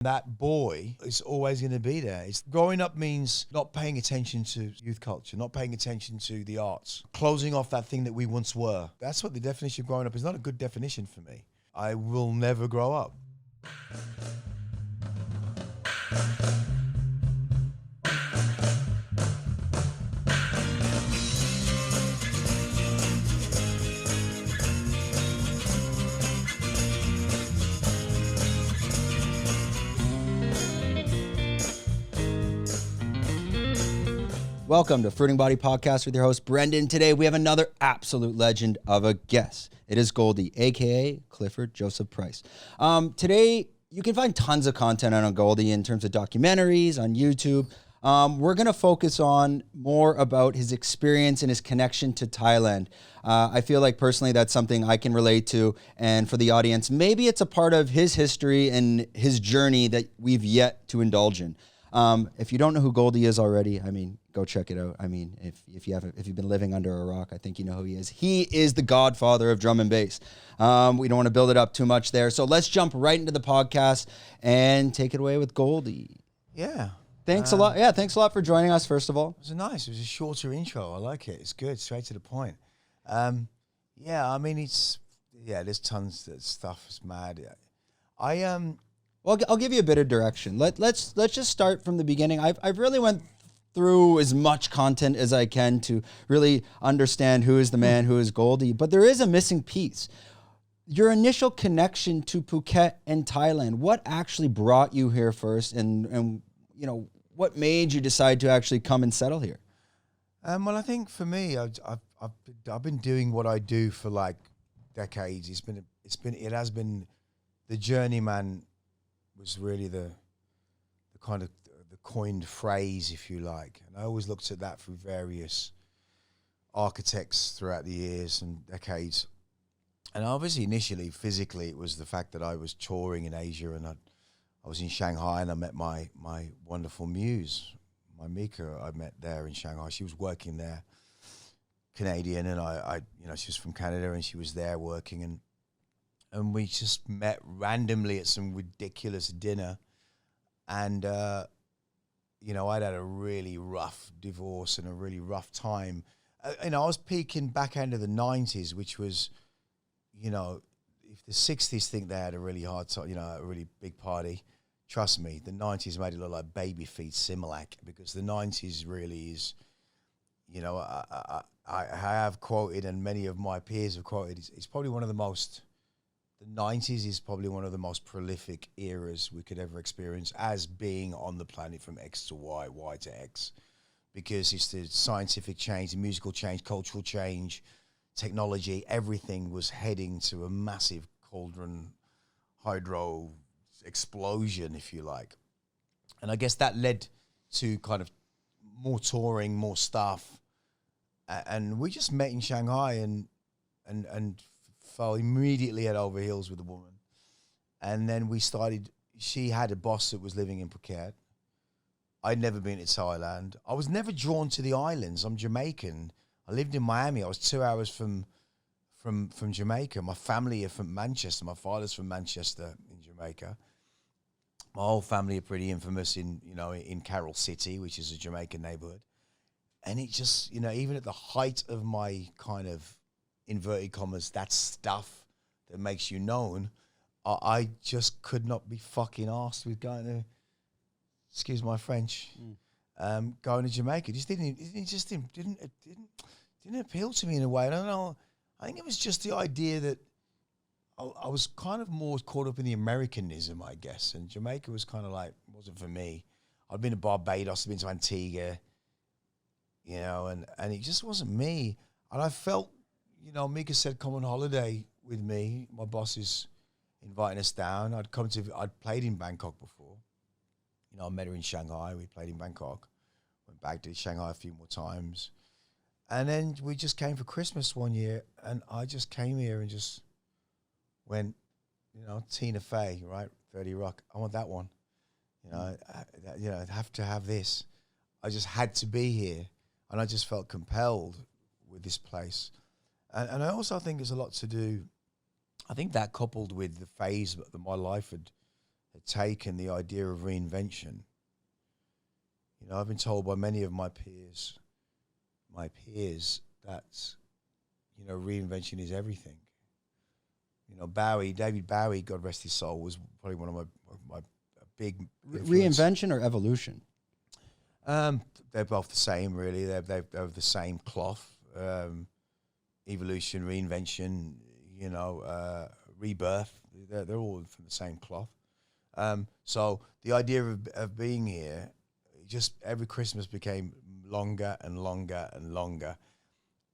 That boy is always going to be there. It's growing up means not paying attention to youth culture, not paying attention to the arts, closing off that thing that we once were. That's what the definition of growing up is. Not a good definition for me. I will never grow up. Welcome to Fruiting Body Podcast with your host, Brendan. Today, we have another absolute legend of a guest. It is Goldie, a.k.a. Clifford Joseph Price. Today, you can find tons of content on Goldie in terms of documentaries on YouTube. We're going to focus on more about his experience and his connection to Thailand. I feel like personally that's something I can relate to. And for the audience, maybe it's a part of his history and his journey that we've yet to indulge in. If you don't know who Goldie is already, I mean, go check it out. I mean, if you've been living under a rock, I think you know who he is. He is the godfather of drum and bass. We don't want to build it up too much there. So let's jump right into the podcast and take it away with Goldie. Yeah. Thanks a lot. Yeah, thanks a lot for joining us, first of all. It was a shorter intro. I like it. It's good. Straight to the point. Yeah, I mean, there's tons of stuff. It's mad. Well, I'll give you a bit of direction. Let's just start from the beginning. I've really went through as much content as I can to really understand who is the man, who is Goldie. But there is a missing piece. Your initial connection to Phuket and Thailand. What actually brought you here first, and you know what made you decide to actually come and settle here? Well, I think for me, I've been doing what I do for like decades. It has been the journeyman. Was really the kind of the coined phrase, if you like. And I always looked at that through various architects throughout the years and decades. And obviously, initially, physically, it was the fact that I was touring in Asia and I was in Shanghai and I met my wonderful muse, my Mika. I met there in Shanghai. She was working there, Canadian, and I she was from Canada and she was there working, and we just met randomly at some ridiculous dinner. And, I'd had a really rough divorce and a really rough time. I was peaking back end of the 90s, which was, if the 60s think they had a really hard time, a really big party, trust me, the 90s made it look like baby feet Similac, because the 90s really is, I have quoted, and many of my peers have quoted, it's probably one of the most... The 90s is probably one of the most prolific eras we could ever experience as being on the planet from X to Y, Y to X, because it's the scientific change, the musical change, cultural change, technology, everything was heading to a massive cauldron hydro explosion, if you like. And I guess that led to kind of more touring, more stuff. And we just met in Shanghai and fell immediately head over heels with the woman. And then she had a boss that was living in Phuket. I'd never been to Thailand. I was never drawn to the islands. I'm Jamaican. I lived in Miami. I was 2 hours from Jamaica. My family are from Manchester. My father's from Manchester in Jamaica. My whole family are pretty infamous in Carroll City, which is a Jamaican neighborhood. And it just, even at the height of my kind of inverted commas, that stuff that makes you known, I just could not be fucking arsed with going to, excuse my French, going to Jamaica. It didn't appeal to me in a way. I don't know. I think it was just the idea that I was kind of more caught up in the Americanism, I guess, and Jamaica was kind of like, wasn't for me. I'd been to Barbados, I'd been to Antigua, and it just wasn't me. And I felt, Mika said, come on holiday with me. My boss is inviting us down. I'd played in Bangkok before. I met her in Shanghai. We played in Bangkok. Went back to Shanghai a few more times. And then we just came for Christmas one year, and I just came here and just went, Tina Fey, right? 30 Rock. I want that one. I'd have to have this. I just had to be here. And I just felt compelled with this place. And I also think there's a lot to do. I think that coupled with the phase that my life had taken the idea of reinvention. You know, I've been told by many of my peers that, you know, reinvention is everything. You know, David Bowie, God rest his soul, was probably one of my big influence. Reinvention or evolution? They're both the same, really. They're the same cloth. Evolution, reinvention, you know, rebirth. They're all from the same cloth. So the idea of being here, just every Christmas became longer and longer and longer.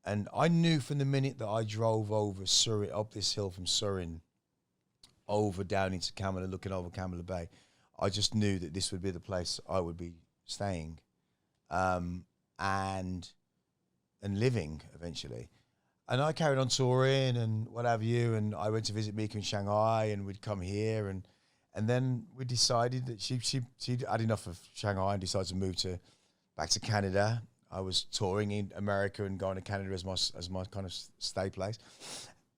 And I knew from the minute that I drove over Surin, up this hill from Surin, over down into Camilla, looking over Camilla Bay, I just knew that this would be the place I would be staying, and living eventually. And I carried on touring and what have you, and I went to visit Mika in Shanghai, and we'd come here, and then we decided that she'd had enough of Shanghai and decided to move back to Canada. I was touring in America and going to Canada as my kind of stay place.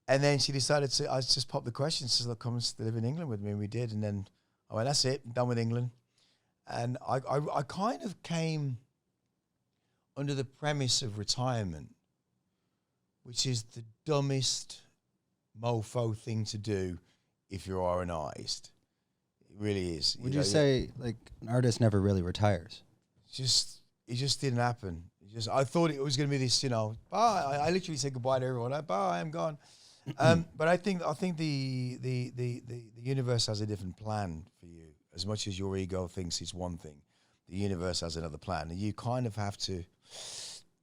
And then she decided I just popped the question, she says, look, come and live in England with me, and we did. And then I went, that's it, I'm done with England. And I kind of came under the premise of retirement, which is the dumbest mofo thing to do if you're R&Ized. It really is. Would you say, like, an artist never really retires? It just didn't happen. I thought it was going to be this, you know, bye. I literally said goodbye to everyone. Bye, I'm gone. But I think the universe has a different plan for you. As much as your ego thinks it's one thing, the universe has another plan, and you kind of have to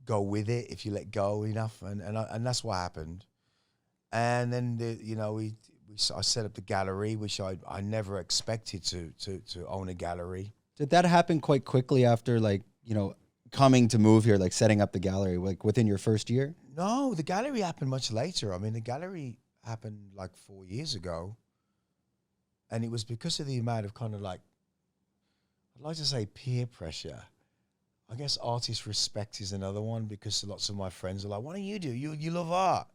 go with it if you let go enough, and that's what happened. And then I set up the gallery, which I never expected to own a gallery. Did that happen quite quickly after, like, you know, coming to move here, like setting up the gallery, like within your first year? No, the gallery happened much later. I mean, the gallery happened like 4 years ago, and it was because of the amount of kind of like, I'd like to say peer pressure. I guess artist respect is another one, because lots of my friends are like, what do you do? You love art.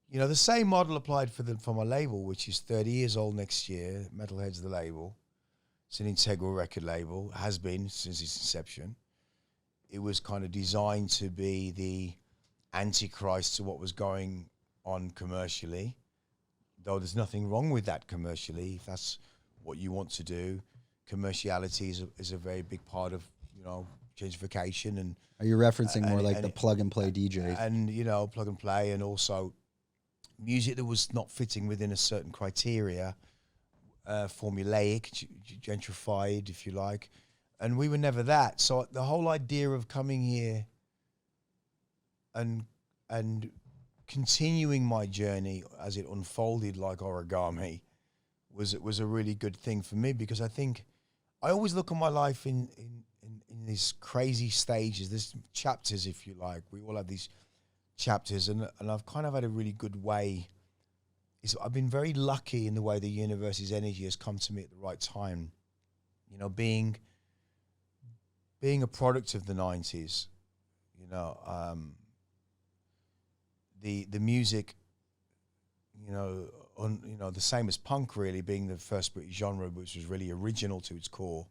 You know, the same model applied for my label, which is 30 years old next year. Metalhead's the label. It's an integral record label, has been since its inception. It was kind of designed to be the antichrist to what was going on commercially, though there's nothing wrong with that commercially, if that's what you want to do. Commerciality is a very big part of, you know, gentrification. And are you referencing more like the plug and play DJs? And, you know, plug and play, and also music that was not fitting within a certain criteria, formulaic, gentrified, if you like. And we were never that. So the whole idea of coming here and continuing my journey as it unfolded like origami was a really good thing for me, because I think I always look at my life in these crazy stages, these chapters, if you like. We all have these chapters, and I've kind of had a really good way. I've been very lucky in the way the universe's energy has come to me at the right time. You know, being a product of the 90s, you know, the music, you know, the same as punk, really, being the first British genre, which was really original to its core.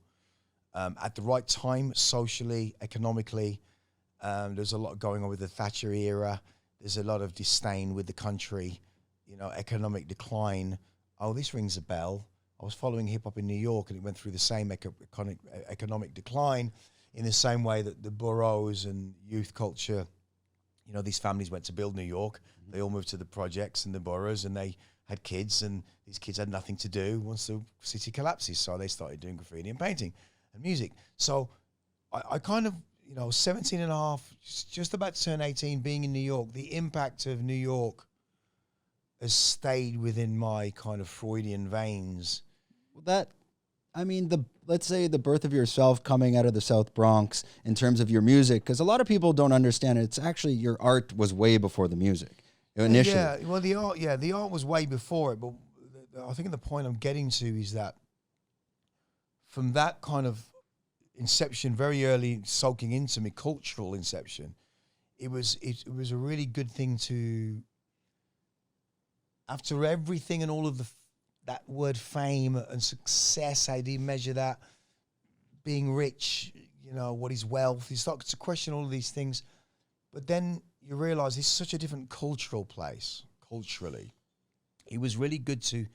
At the right time, socially, economically, there's a lot going on with the Thatcher era. There's a lot of disdain with the country, you know, economic decline. Oh, this rings a bell. I was following hip-hop in New York, and it went through the same economic decline, in the same way that the boroughs and youth culture, you know, these families went to build New York. They all moved to the projects and the boroughs, and they had kids, and these kids had nothing to do once the city collapses. So they started doing graffiti and painting and music. So I kind of, you know, 17 and a half, just about to turn 18, being in New York, the impact of New York has stayed within my kind of Freudian veins. Let's say the birth of yourself coming out of the South Bronx in terms of your music, because a lot of people don't understand it. It's actually, your art was way before the music initially. Yeah, well, the art was way before it, but I think the point I'm getting to is that from that kind of inception, very early, soaking into me, cultural inception, it was a really good thing to, after everything and all of that word fame and success. How do you measure that? Being rich, you know, what is wealth? You start to question all of these things, but then you realize it's such a different cultural place. Culturally, it was really good to,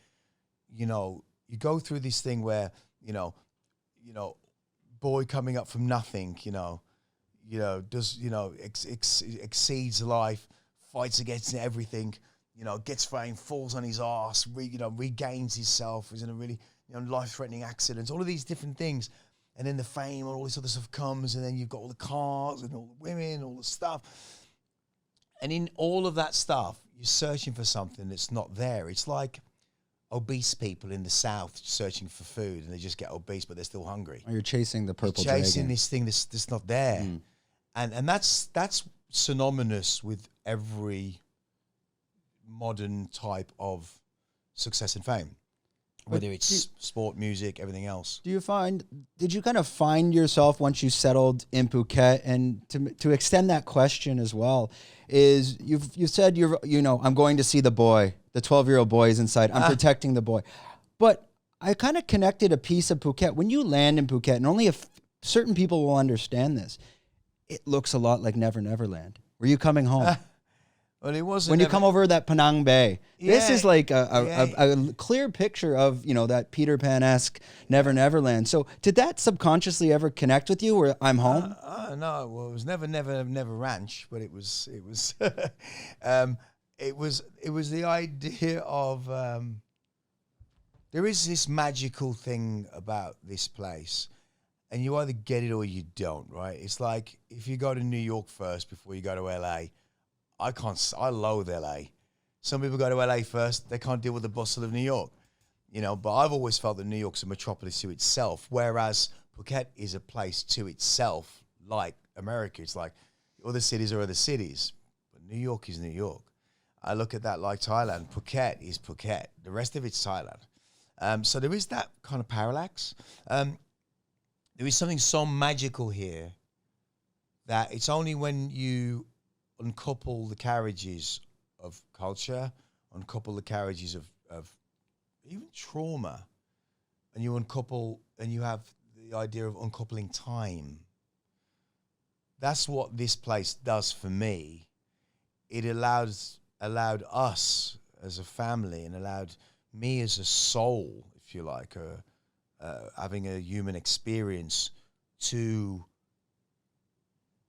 you know, you go through this thing where, you know, boy coming up from nothing, does, exceeds life, fights against everything, gets fame, falls on his ass, regains himself, is in a really, life-threatening accidents, all of these different things. And then the fame and all this other stuff comes, and then you've got all the cars and all the women, all the stuff. And in all of that stuff, you're searching for something that's not there. It's like obese people in the South searching for food, and they just get obese, but they're still hungry. Or you're chasing the purple you're chasing dragon. this thing that's not there. Mm. And that's synonymous with every modern type of success and fame, whether it's sport, music, everything else. Did you kind of find yourself once you settled in Phuket? And to extend that question as well, is you've said I'm going to see the boy, the 12-year-old boy is inside. I'm protecting the boy. But I kind of connected a piece of Phuket. When you land in Phuket, and only certain people will understand this, it looks a lot like Never Never Land. Were you coming home? Well, it wasn't. When you come over that Penang Bay, this is like a clear picture of, that Peter Pan-esque Never Never Land. So did that subconsciously ever connect with you, where I'm home? No, well, it was Never Ranch, but it was it was the idea of there is this magical thing about this place, and you either get it or you don't, right? It's like if you go to New York first before you go to LA. I loathe LA. Some people go to LA first, they can't deal with the bustle of New York, but I've always felt that New York's a metropolis to itself, whereas Phuket is a place to itself, like America. It's like other cities are other cities, but New York is New York. I look at that like Thailand. Phuket is Phuket. The rest of it's Thailand. So there is that kind of parallax. There is something so magical here that it's only when you uncouple the carriages of culture, uncouple the carriages of even trauma, and you uncouple, and you have the idea of uncoupling time. That's what this place does for me. It allowed us as a family, and allowed me as a soul, if you like, having a human experience, to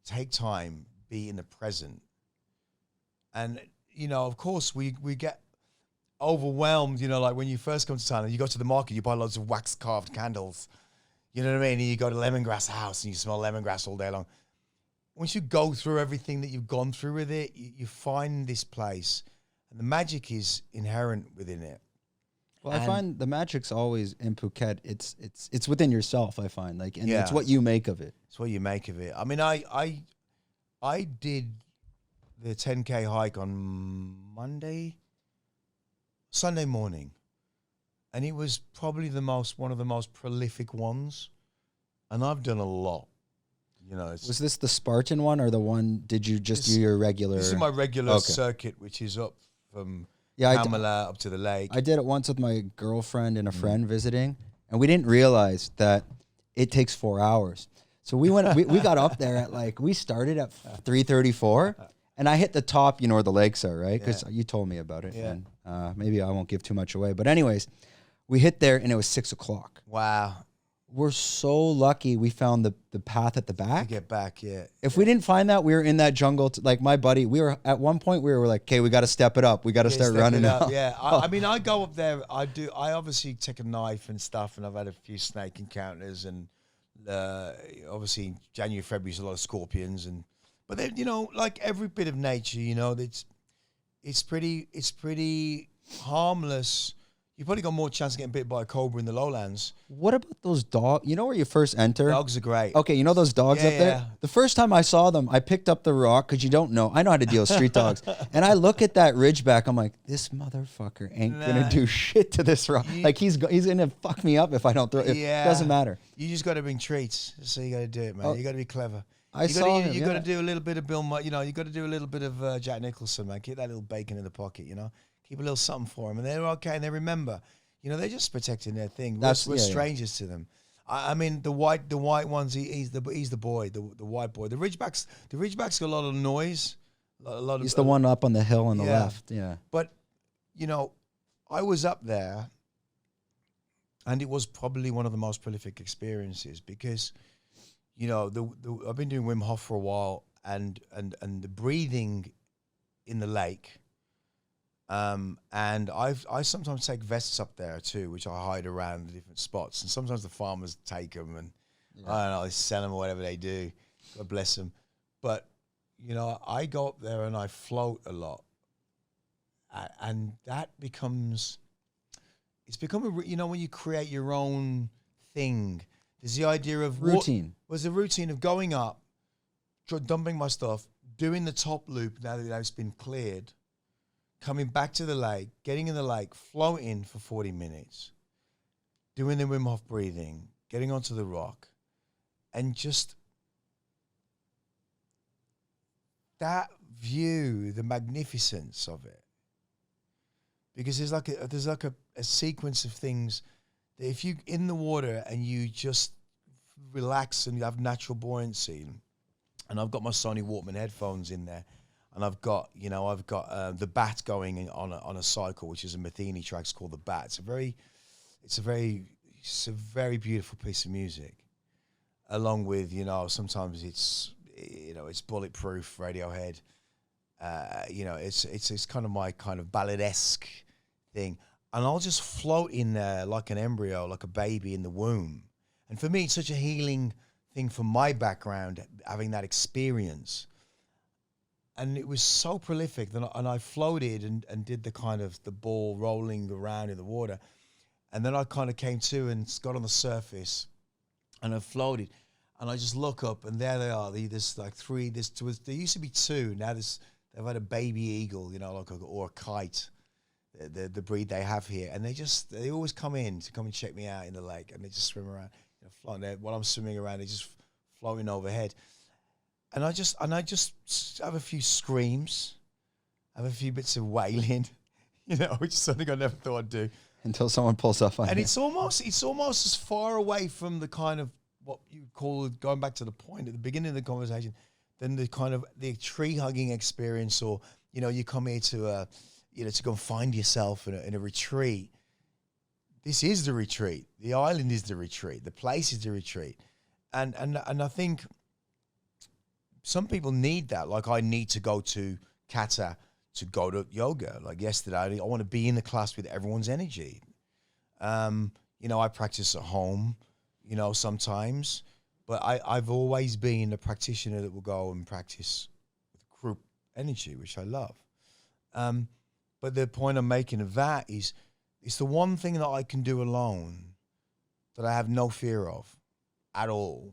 take time, be in the present. And, of course, we get overwhelmed, like when you first come to Thailand, you go to the market, you buy loads of wax-carved candles, you know what I mean? And you go to Lemongrass House and you smell lemongrass all day long. Once you go through everything that you've gone through with it, you find this place, and the magic is inherent within it. Well, I find the magic's always in Phuket. It's within yourself, I find, it's what you make of it. It's what you make of it. I mean, I did the 10K hike on Sunday morning, and it was probably one of the most prolific ones, and I've done a lot. Was this the Spartan one, or the one? Did you just do your regular? This is my regular circuit, which is up from Kamala up to the lake. I did it once with my girlfriend and a friend visiting, and we didn't realize that it takes 4 hours. So we went. we got up there at we started at 3:34. And I hit the top, where the lakes are, right? Because you told me about it. Yeah. And maybe I won't give too much away. But anyways, we hit there and it was 6 o'clock. Wow. We're so lucky we found the path at the back. To get back, yeah. If we didn't find that, we were in that jungle. My buddy, at one point, we were like, okay, we got to step it up. We got to start running up. Yeah. I mean, I go up there. I obviously take a knife and stuff, and I've had a few snake encounters. And obviously, in January, February, there's a lot of scorpions. But then, like every bit of nature, it's pretty harmless. You've probably got more chance of getting bit by a cobra in the lowlands. What about those dogs? Where you first enter? Dogs are great. Okay, those dogs up there? Yeah. The first time I saw them, I picked up the rock, because you don't know. I know how to deal with street dogs. And I look at that ridgeback, I'm like, this motherfucker ain't going to do shit to this rock. He's going to fuck me up if I don't throw it. Yeah. It doesn't matter. You just got to bring treats. So you got to do it, man. You got to be clever. You got to do a little bit of Bill Murray, you got to do a little bit of Jack Nicholson, man. Keep that little bacon in the pocket, Keep a little something for him. And they're okay, and they remember. they're just protecting their thing. We're That's strangers to them. I mean, the white ones. He's the boy, the white boy. The Ridgebacks got a lot of noise. A lot He's of, the one up on the hill on the left. Yeah. But I was up there, and it was probably one of the most prolific experiences because, I've been doing Wim Hof for a while, and the breathing in the lake. And I sometimes take vests up there too, which I hide around the different spots. And sometimes the farmers take them, and I don't know, they sell them or whatever they do. God bless them. But I go up there and I float a lot, and that becomes. It's become when you create your own thing. There's the idea of routine. Was a routine of going up, dumping my stuff, doing the top loop now that it's been cleared, coming back to the lake, getting in the lake, floating for 40 minutes, doing the Wim Hof breathing, getting onto the rock, and just that view, the magnificence of it. Because there's like a sequence of things that if you in the water and you just relax and you have natural buoyancy, and I've got my Sony Walkman headphones in there, and I've got the Bat going on a cycle, which is a Matheny track. It's called the Bat. It's a very beautiful piece of music. Along with sometimes it's Bulletproof, Radiohead. It's kind of my kind of balladesque thing, and I'll just float in there like an embryo, like a baby in the womb. And for me, it's such a healing thing from my background, having that experience. And it was so prolific that I floated and did the kind of the ball rolling around in the water, and then I kind of came to and got on the surface, and I floated, and I just look up, and there they are. There's like three. There used to be two. Now they've had a baby eagle, or a kite, the breed they have here, and they always come and check me out in the lake, and they just swim around, floating there. While I'm swimming around, they're just floating overhead, and I just have a few screams, have a few bits of wailing, which is something I never thought I'd do until someone pulls up on you. And it's almost as far away from the kind of what you call, going back to the point at the beginning of the conversation, than the kind of the tree hugging experience, or you come here to to go and find yourself in a retreat. This is the retreat. The island is the retreat. The place is the retreat, and I think some people need that. Like I need to go to Kata to go to yoga. Like yesterday, I want to be in the class with everyone's energy. I practice at home, sometimes. But I've always been a practitioner that will go and practice with group energy, which I love. But the point I'm making of that is it's the one thing that I can do alone that I have no fear of at all.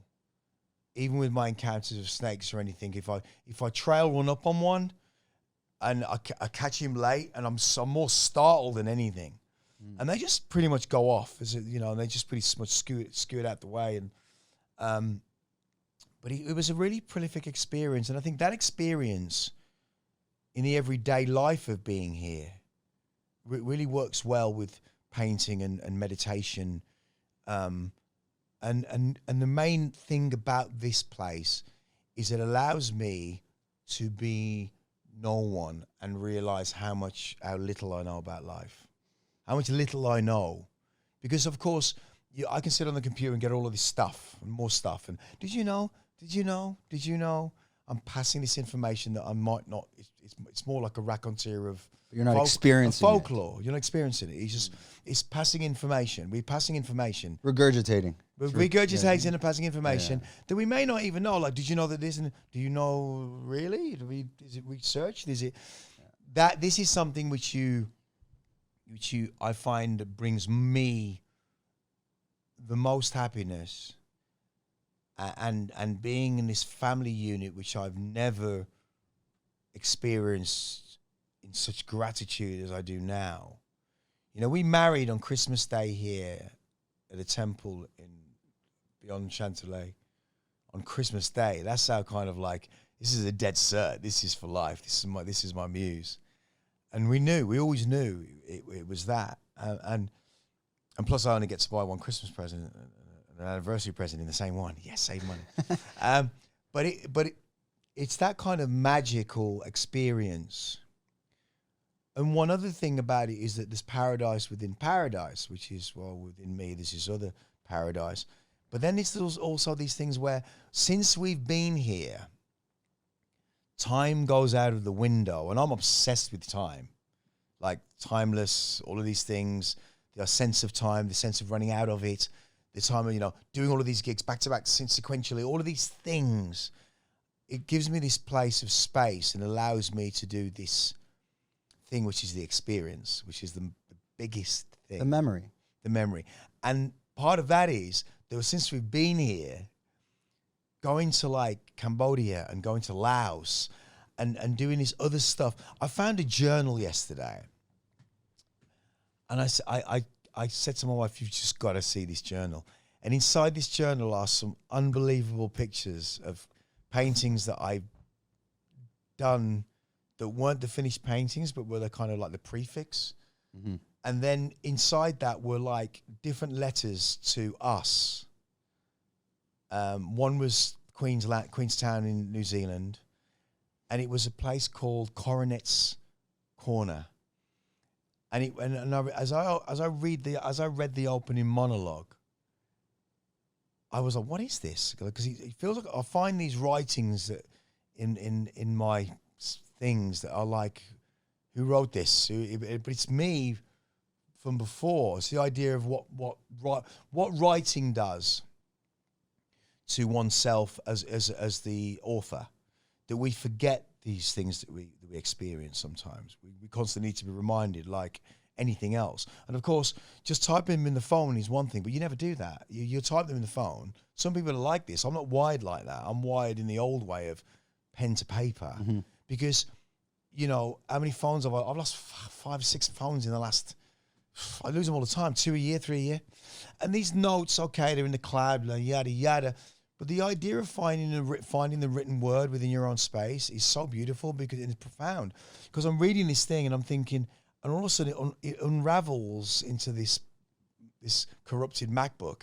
Even with my encounters of snakes or anything, if I trail run up on one and I catch him late, and I'm more startled than anything. And they just pretty much go off, and they just pretty much skew it out the way. And but it was a really prolific experience, and I think that experience in the everyday life of being here really works well with painting and meditation. And the main thing about this place is it allows me to be no one and realize how little I know about life, how much little I know, because of course I can sit on the computer and get all of this stuff and more stuff. And did you know? I'm passing this information that I might not. It's more like a raconteur of. But you're not experiencing folklore. You're not experiencing it. It's passing information. We're passing information. Regurgitating. We're regurgitating and passing information that we may not even know. Like, did you know that this? And do you know really? Is it researched? Is it that this is something which I find brings me the most happiness. And being in this family unit, which I've never experienced in such gratitude as I do now. We married on Christmas Day here at a temple beyond Chantilly on Christmas Day. That's how kind of like, this is a dead cert. This is for life. This is my muse. And we always knew it was that. And And plus, I only get to buy one Christmas present, an anniversary present in the same one. Yes, save money. But it's that kind of magical experience. And one other thing about it is that there's paradise within paradise, which is, well, within me, this is other paradise. But then it's also these things where, since we've been here, time goes out of the window. And I'm obsessed with time. Like timeless, all of these things, the sense of time, the sense of running out of it, the time of, doing all of these gigs back to back sequentially, all of these things. It gives me this place of space and allows me to do this thing, which is the experience, which is the biggest thing. The memory. The memory. And part of that is that since we've been here, going to like Cambodia and going to Laos and doing this other stuff. I found a journal yesterday. And I said to my wife, you've just got to see this journal. And inside this journal are some unbelievable pictures of paintings that I've done that weren't the finished paintings, but were the kind of like the prefix. Mm-hmm. And then inside that were like different letters to us. One was Queenstown in New Zealand, and it was a place called Coronet's Corner. And as I read the opening monologue, I was like, what is this? Because it feels like I find these writings that in my things that are like, who wrote this? But it's me from before. It's the idea of what writing does to oneself as the author, that we forget these things that we experience sometimes. We constantly need to be reminded, like anything else. And of course, just typing them in the phone is one thing, but you never do that. You type them in the phone. Some people are like this. I'm not wired like that. I'm wired in the old way of pen to paper. Mm-hmm. Because, how many phones I've lost 5 or 6 phones in the last, I lose them all the time, 2 a year, 3 a year. And these notes, okay, they're in the cloud, yada, yada. But the idea of finding the written word within your own space is so beautiful because it's profound. Because I'm reading this thing and I'm thinking, and all of a sudden it unravels into this corrupted MacBook.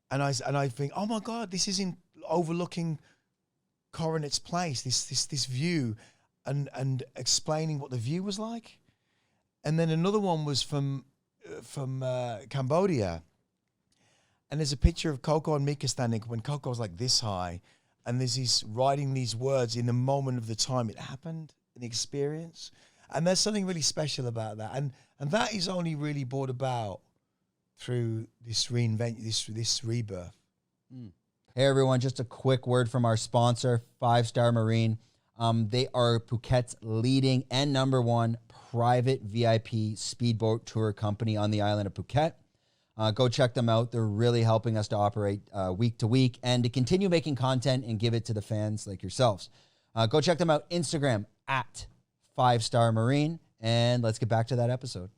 And I think, oh my God, this is overlooking Coronet's Place, this view, and explaining what the view was like. And then another one was from Cambodia. And there's a picture of Coco and Mika standing when Coco's like this high, and he's writing these words in the moment of the time it happened, in the experience. And there's something really special about that. And that is only really brought about through this this rebirth. Hey everyone, just a quick word from our sponsor, 5 Star Marine. They are Phuket's leading and #1 private VIP speedboat tour company on the island of Phuket. Go check them out. They're really helping us to operate week to week and to continue making content and give it to the fans like yourselves. Go check them out, Instagram at 5 Star Marine. And let's get back to that episode.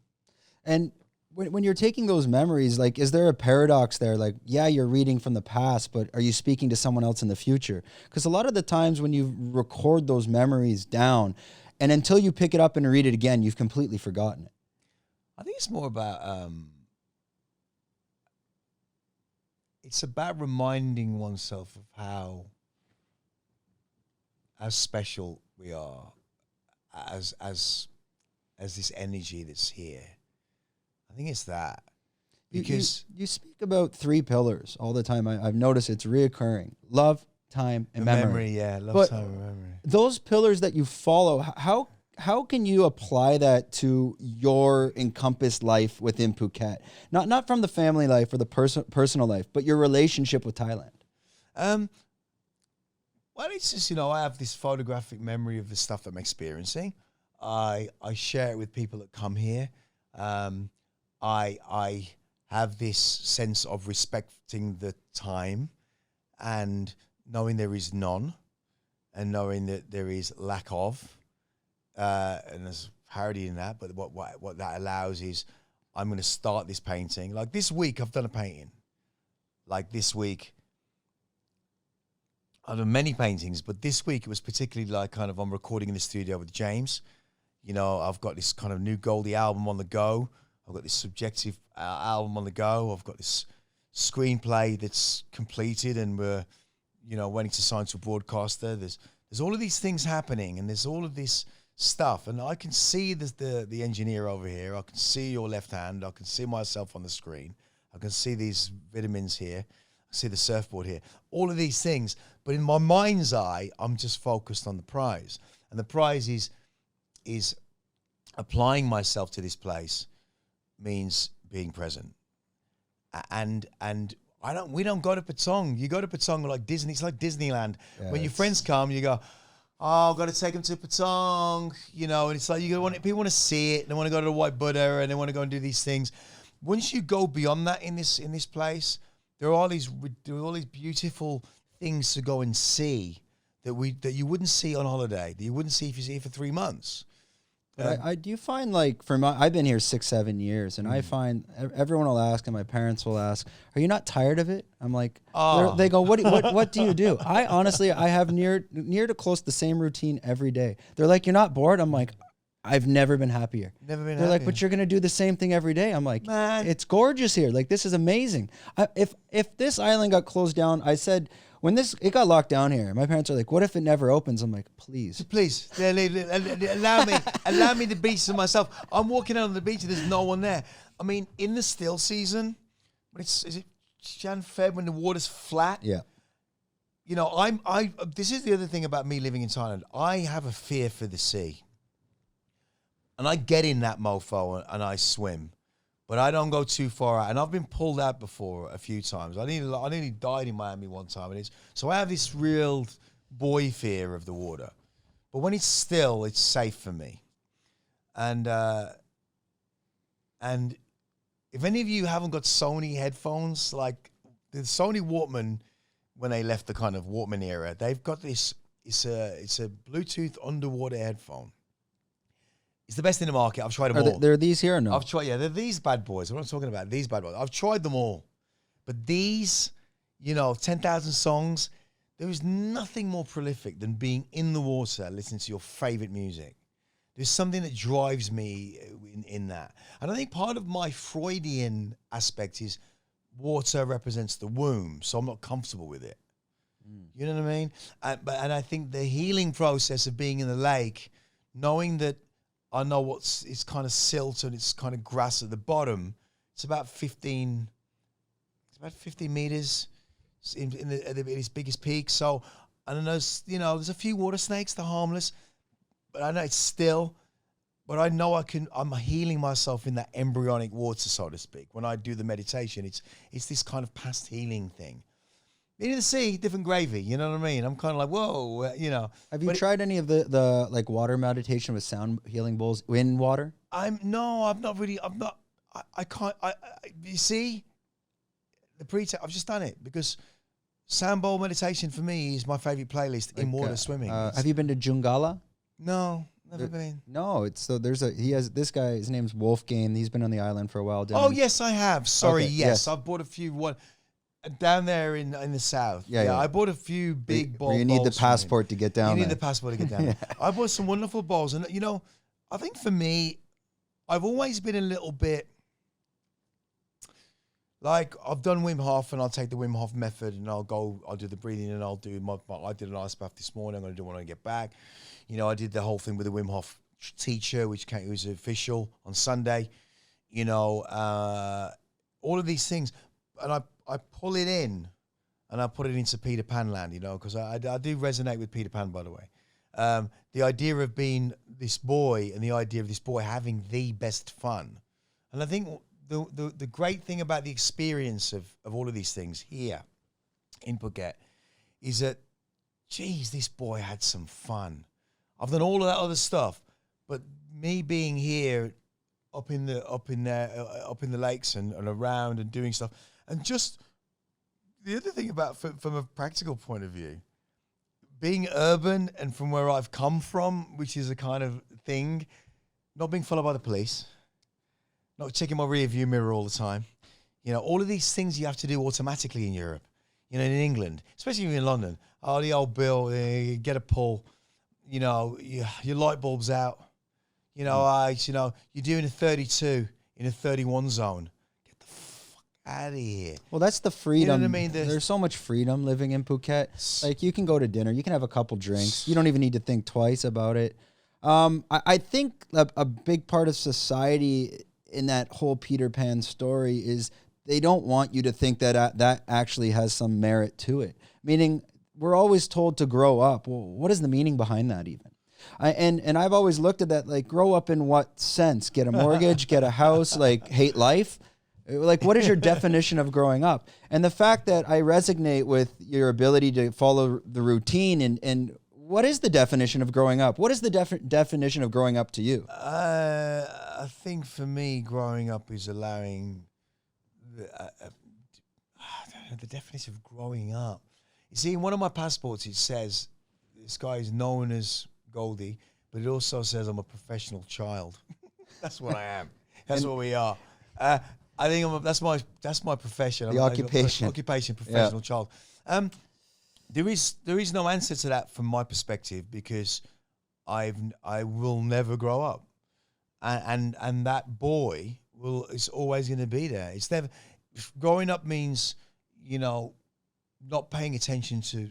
And when you're taking those memories, like, is there a paradox there? Like, yeah, you're reading from the past, but are you speaking to someone else in the future? Because a lot of the times when you record those memories down, and until you pick it up and read it again, you've completely forgotten it. I think it's more about... it's about reminding oneself of how special we are as this energy that's here. I think it's that. Because you speak about 3 pillars all the time. I've noticed it's reoccurring: love, time, and memory. Love, time, and memory. Those pillars that you follow, how can you apply that to your encompassed life within Phuket? Not from the family life or the personal life, but your relationship with Thailand. Well, it's just, I have this photographic memory of the stuff that I'm experiencing. I share it with people that come here. I have this sense of respecting the time and knowing there is none and knowing that there is lack of. And there's parody in that, but what that allows is I'm going to start this painting. Like this week, I've done a painting. Like this week, I've done many paintings, but this week it was particularly like kind of I'm recording in the studio with James. I've got this kind of new Goldie album on the go. I've got this subjective album on the go. I've got this screenplay that's completed, and we're, waiting to sign to a broadcaster. There's all of these things happening, and there's all of this stuff. And I can see the engineer over here. I can see your left hand. I can see myself on the screen. I can see these vitamins here. I see the surfboard here. All of these things. But in my mind's eye, I'm just focused on the prize. And the prize is applying myself to this place means being present. And we don't go to Patong. You go to Patong like Disney. It's like Disneyland. Yeah, when your friends come, you go, oh, I've got to take them to Patong, and it's like people want to see it. They want to go to the White Buddha, and they want to go and do these things. Once you go beyond that in this place, there are all these beautiful things to go and see that you wouldn't see on holiday, that you wouldn't see if you see it for 3 months. But I do find, like, I've been here 6-7 years, and I find everyone will ask, and my parents will ask, "Are you not tired of it?" I'm like, they go, "What do you do?" I honestly, have near to close the same routine every day. They're like, "You're not bored?" I'm like, I've never been happier. Never been. They're like, "But you're gonna do the same thing every day." I'm like, man, it's gorgeous here. Like, this is amazing. If this island got closed down, I said, when it got locked down here, my parents are like, "What if it never opens?" I'm like, please allow me the beach to myself. I'm walking out on the beach and there's no one there. I mean, in the still season, when is it Jan, Feb, when the water's flat? Yeah. This is the other thing about me living in Thailand. I have a fear for the sea. And I get in that mofo and I swim. But I don't go too far out. And I've been pulled out before a few times. I nearly died in Miami one time. So I have this real boy fear of the water. But when it's still, it's safe for me. And if any of you haven't got Sony headphones, like the Sony Walkman, when they left the kind of Walkman era, they've got this, it's a Bluetooth underwater headphone. It's the best in the market. I've tried them all. There are these here or no? They're these bad boys. What I'm talking about, these bad boys. I've tried them all. But these, 10,000 songs, there is nothing more prolific than being in the water, listening to your favorite music. There's something that drives me in that. And I think part of my Freudian aspect is water represents the womb, so I'm not comfortable with it. You know what I mean? And I think the healing process of being in the lake, knowing that I know it's kind of silt and it's kind of grass at the bottom. It's about 15 meters at its biggest peak. So, and then there's a few water snakes, they're harmless, but I know it's still, but I know I'm healing myself in that embryonic water, so to speak. When I do the meditation, it's this kind of past healing thing. In the sea, different gravy, you know what I mean? I'm kind of like, whoa, Have you tried any of the like water meditation with sound healing bowls in water? I'm not really, I can't, you see, I've just done it because sound bowl meditation for me is my favorite playlist in water swimming. Have you been to Jungala? No, never been. No, he has this guy, his name's Wolfgang. He's been on the island for a while. Oh, yes, I have. Sorry, Okay, yes. I've bought a few, down there in the south. Yeah, I bought a few big bowls. You need the passport to get down there. You need the passport to get down there. I bought some wonderful bowls. And, I think for me, I've always been a little bit, like, I've done Wim Hof, and I'll take the Wim Hof method, and I'll do the breathing, and I'll do I did an ice bath this morning. I'm going to do one when I get back. I did the whole thing with the Wim Hof teacher, which was official on Sunday. All of these things. And I pull it in, and I put it into Peter Pan land, because I do resonate with Peter Pan, by the way. The idea of being this boy and the idea of this boy having the best fun. And I think the great thing about the experience of all of these things here in Phuket is that, geez, this boy had some fun. I've done all of that other stuff, but me being here up in the lakes and around and doing stuff, and just the other thing about from a practical point of view, being urban and from where I've come from, which is a kind of thing, not being followed by the police, not checking my rear view mirror all the time. All of these things you have to do automatically in Europe. In England, especially in London. Oh, the old bill, get a pull. Your light bulb's out. You're doing a 32 in a 31 zone. Get the fuck out of here. Well, that's the freedom. You know what I mean? There's so much freedom living in Phuket. Like, you can go to dinner, you can have a couple drinks. You don't even need to think twice about it. I think a big part of society in that whole Peter Pan story is they don't want you to think that that actually has some merit to it. Meaning, we're always told to grow up. Well, what is the meaning behind that even? And I've always looked at that, like, grow up in what sense? Get a mortgage, get a house, like, hate life? Like, what is your definition of growing up? And the fact that I resonate with your ability to follow the routine and what is the definition of growing up? What is the definition of growing up to you? I think for me, growing up is allowing I don't know, the definition of growing up. You see, in one of my passports, it says this guy is known as Goldie, but it also says I'm a professional child. That's what I am. That's what we are. I think that's my profession. The occupation. Occupation, professional child. There is no answer to that from my perspective, because I will never grow up, and that boy is always going to be there. It's never growing up means, not paying attention to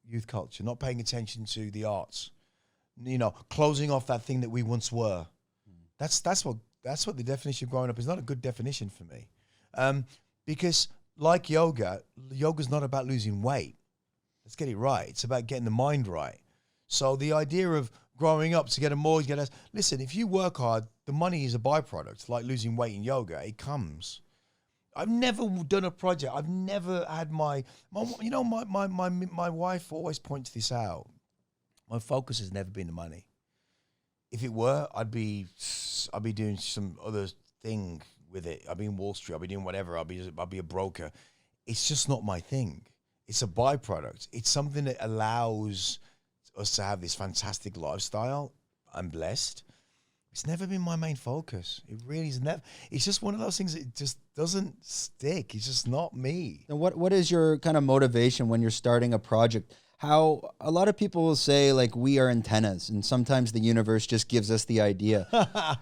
youth culture, not paying attention to the arts, closing off that thing that we once were. That's what the definition of growing up is. Not a good definition for me, because like yoga's not about losing weight. Let's get it right. It's about getting the mind right. So the idea of growing up to get a more, listen, if you work hard, the money is a byproduct, like losing weight in yoga. It comes. I've never done a project. I've never had my wife always points this out. My focus has never been the money. If it were, I'd be doing some other thing with it. I'd be in Wall Street. I'd be doing whatever. I'd be a broker. It's just not my thing. It's a byproduct. It's something that allows us to have this fantastic lifestyle. I'm blessed. It's never been my main focus. It really is never. It's just one of those things that just doesn't stick. It's just not me. And what is your kind of motivation when you're starting a project? How a lot of people will say, like, we are antennas, and sometimes the universe just gives us the idea.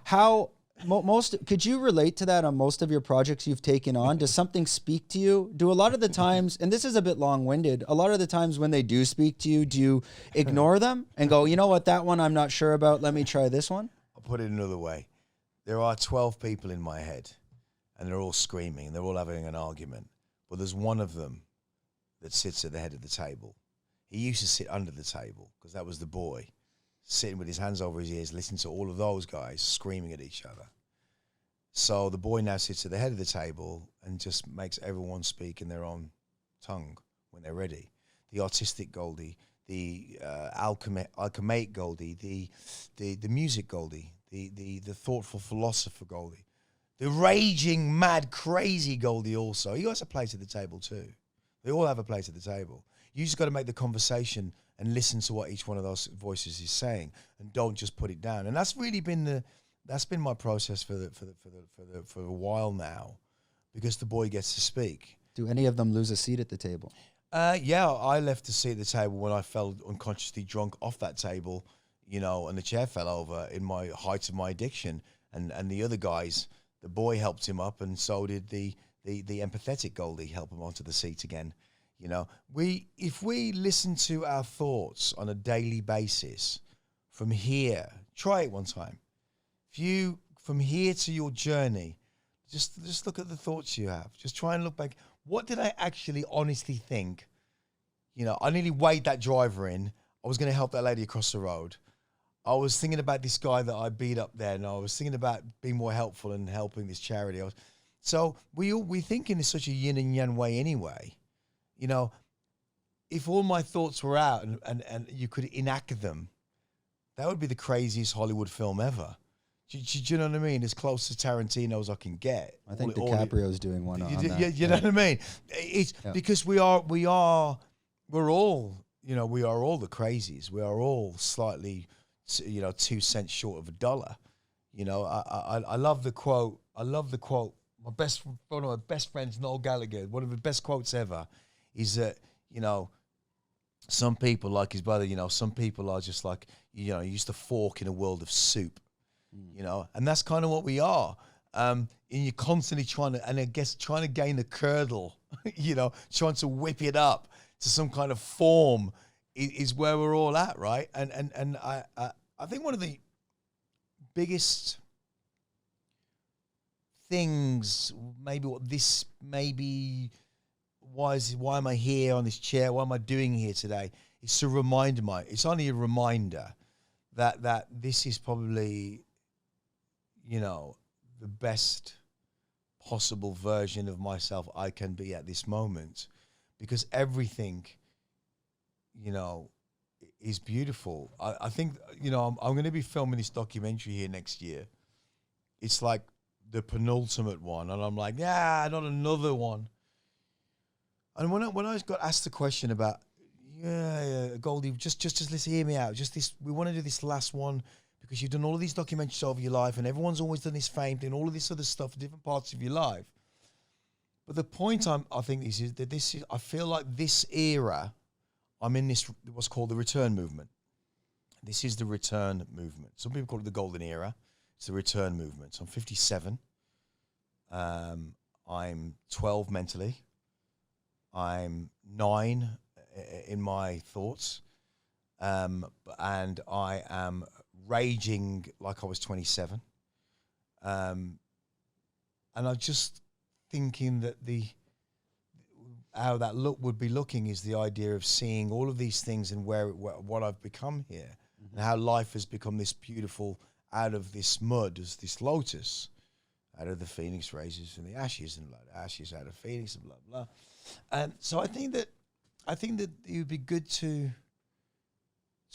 How most could you relate to that on most of your projects you've taken on? Does something speak to you? Do a lot of the times, and this is a bit long-winded, a lot of the times when they do speak to you, do you ignore them and go, you know what, that one I'm not sure about, let me try this one? I'll put it another way. There are 12 people in my head, and they're all screaming, and they're all having an argument. But there's one of them that sits at the head of the table. He used to sit under the table because that was the boy, sitting with his hands over his ears, listening to all of those guys screaming at each other. So the boy now sits at the head of the table and just makes everyone speak in their own tongue when they're ready. The artistic Goldie, the alchemate Goldie, the music Goldie, the thoughtful philosopher Goldie, the raging, mad, crazy Goldie also. He has a place at the table too. They all have a place at the table. You just got to make the conversation and listen to what each one of those voices is saying, and don't just put it down. And that's really been my process for a while now, because the boy gets to speak. Do any of them lose a seat at the table? Yeah, I left a seat at the table when I fell unconsciously drunk off that table, and the chair fell over in my height of my addiction. And the other guys, the boy helped him up, and so did the empathetic Goldie help him onto the seat again. If we listen to our thoughts on a daily basis from here, try it one time. If you, from here to your journey, just look at the thoughts you have. Just try and look back. What did I actually honestly think? I nearly weighed that driver in. I was going to help that lady across the road. I was thinking about this guy that I beat up there, and I was thinking about being more helpful and helping this charity. So we think in such a yin and yang way anyway. If all my thoughts were out and you could enact them, that would be the craziest Hollywood film ever. Do you know what I mean? As close to Tarantino as I can get. I think DiCaprio's doing one on that. You know what I mean? It's because we are all the crazies. We are all slightly, 2 cents short of a dollar. I love the quote. One of my best friends, Noel Gallagher, one of the best quotes ever, is that, some people, like his brother, some people are just like, used to fork in a world of soup, and that's kind of what we are. And you're constantly trying to, and I guess trying to gain the curdle, trying to whip it up to some kind of form is where we're all at, right? And I think one of the biggest things, why am I here on this chair? What am I doing here today? It's it's only a reminder that this is probably, the best possible version of myself I can be at this moment, because everything, is beautiful. I think, I'm going to be filming this documentary here next year. It's like the penultimate one, and I'm like, yeah, not another one. And when I got asked the question about, Goldie, just listen, hear me out. Just this, we want to do this last one because you've done all of these documentaries over your life, and everyone's always done this fame thing, all of this other stuff, different parts of your life. But the point I think is that I feel like this era, I'm in this what's called the return movement. This is the return movement. Some people call it the golden era. It's the return movement. So I'm 57. I'm 12 mentally. I'm 9 in my thoughts. And I am raging like I was 27. And I'm just thinking that how that look would be looking is the idea of seeing all of these things and what I've become here, and how life has become this beautiful, out of this mud as this lotus, out of the phoenix raises from the ashes, and ashes out of phoenix, and blah blah. And so I think that it would be good to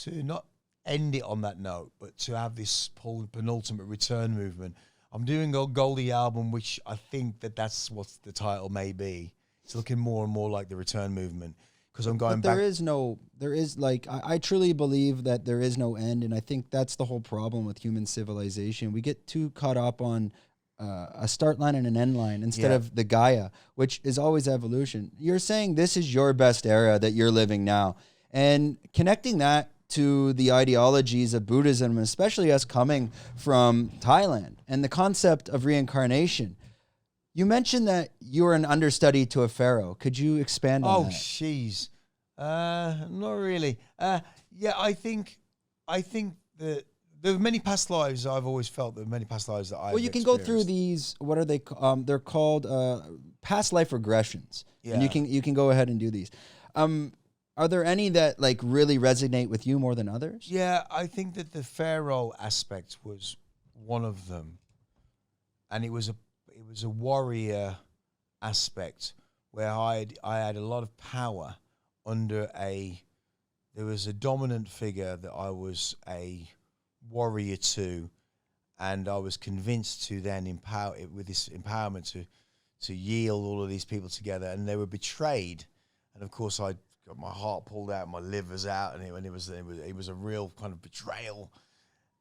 not end it on that note, but to have this penultimate return movement. I'm doing a Goldie album, which I think that's what the title may be. It's looking more and more like the return movement, because I'm going back. I truly believe that there is no end. And I think that's the whole problem with human civilization. We get too caught up on a start line and an end line instead of the Gaia, which is always evolution. You're saying this is your best era that you're living now, and connecting that to the ideologies of Buddhism, especially us coming from Thailand, and the concept of reincarnation. You mentioned that you were an understudy to a pharaoh. Could you expand on that? Oh, jeez. Not really. I think that there are many past lives. I've always felt there are many past lives that I've Well, you can go through these. What are they? They're called past life regressions. Yeah. And you can go ahead and do these. Are there any that like really resonate with you more than others? Yeah, I think that the pharaoh aspect was one of them, and it was a warrior aspect where I had a lot of power under there was a dominant figure that I was a warrior to, and I was convinced to then empower it with this empowerment to yield all of these people together, and they were betrayed, and of course I got my heart pulled out, my liver's out, and it was a real kind of betrayal,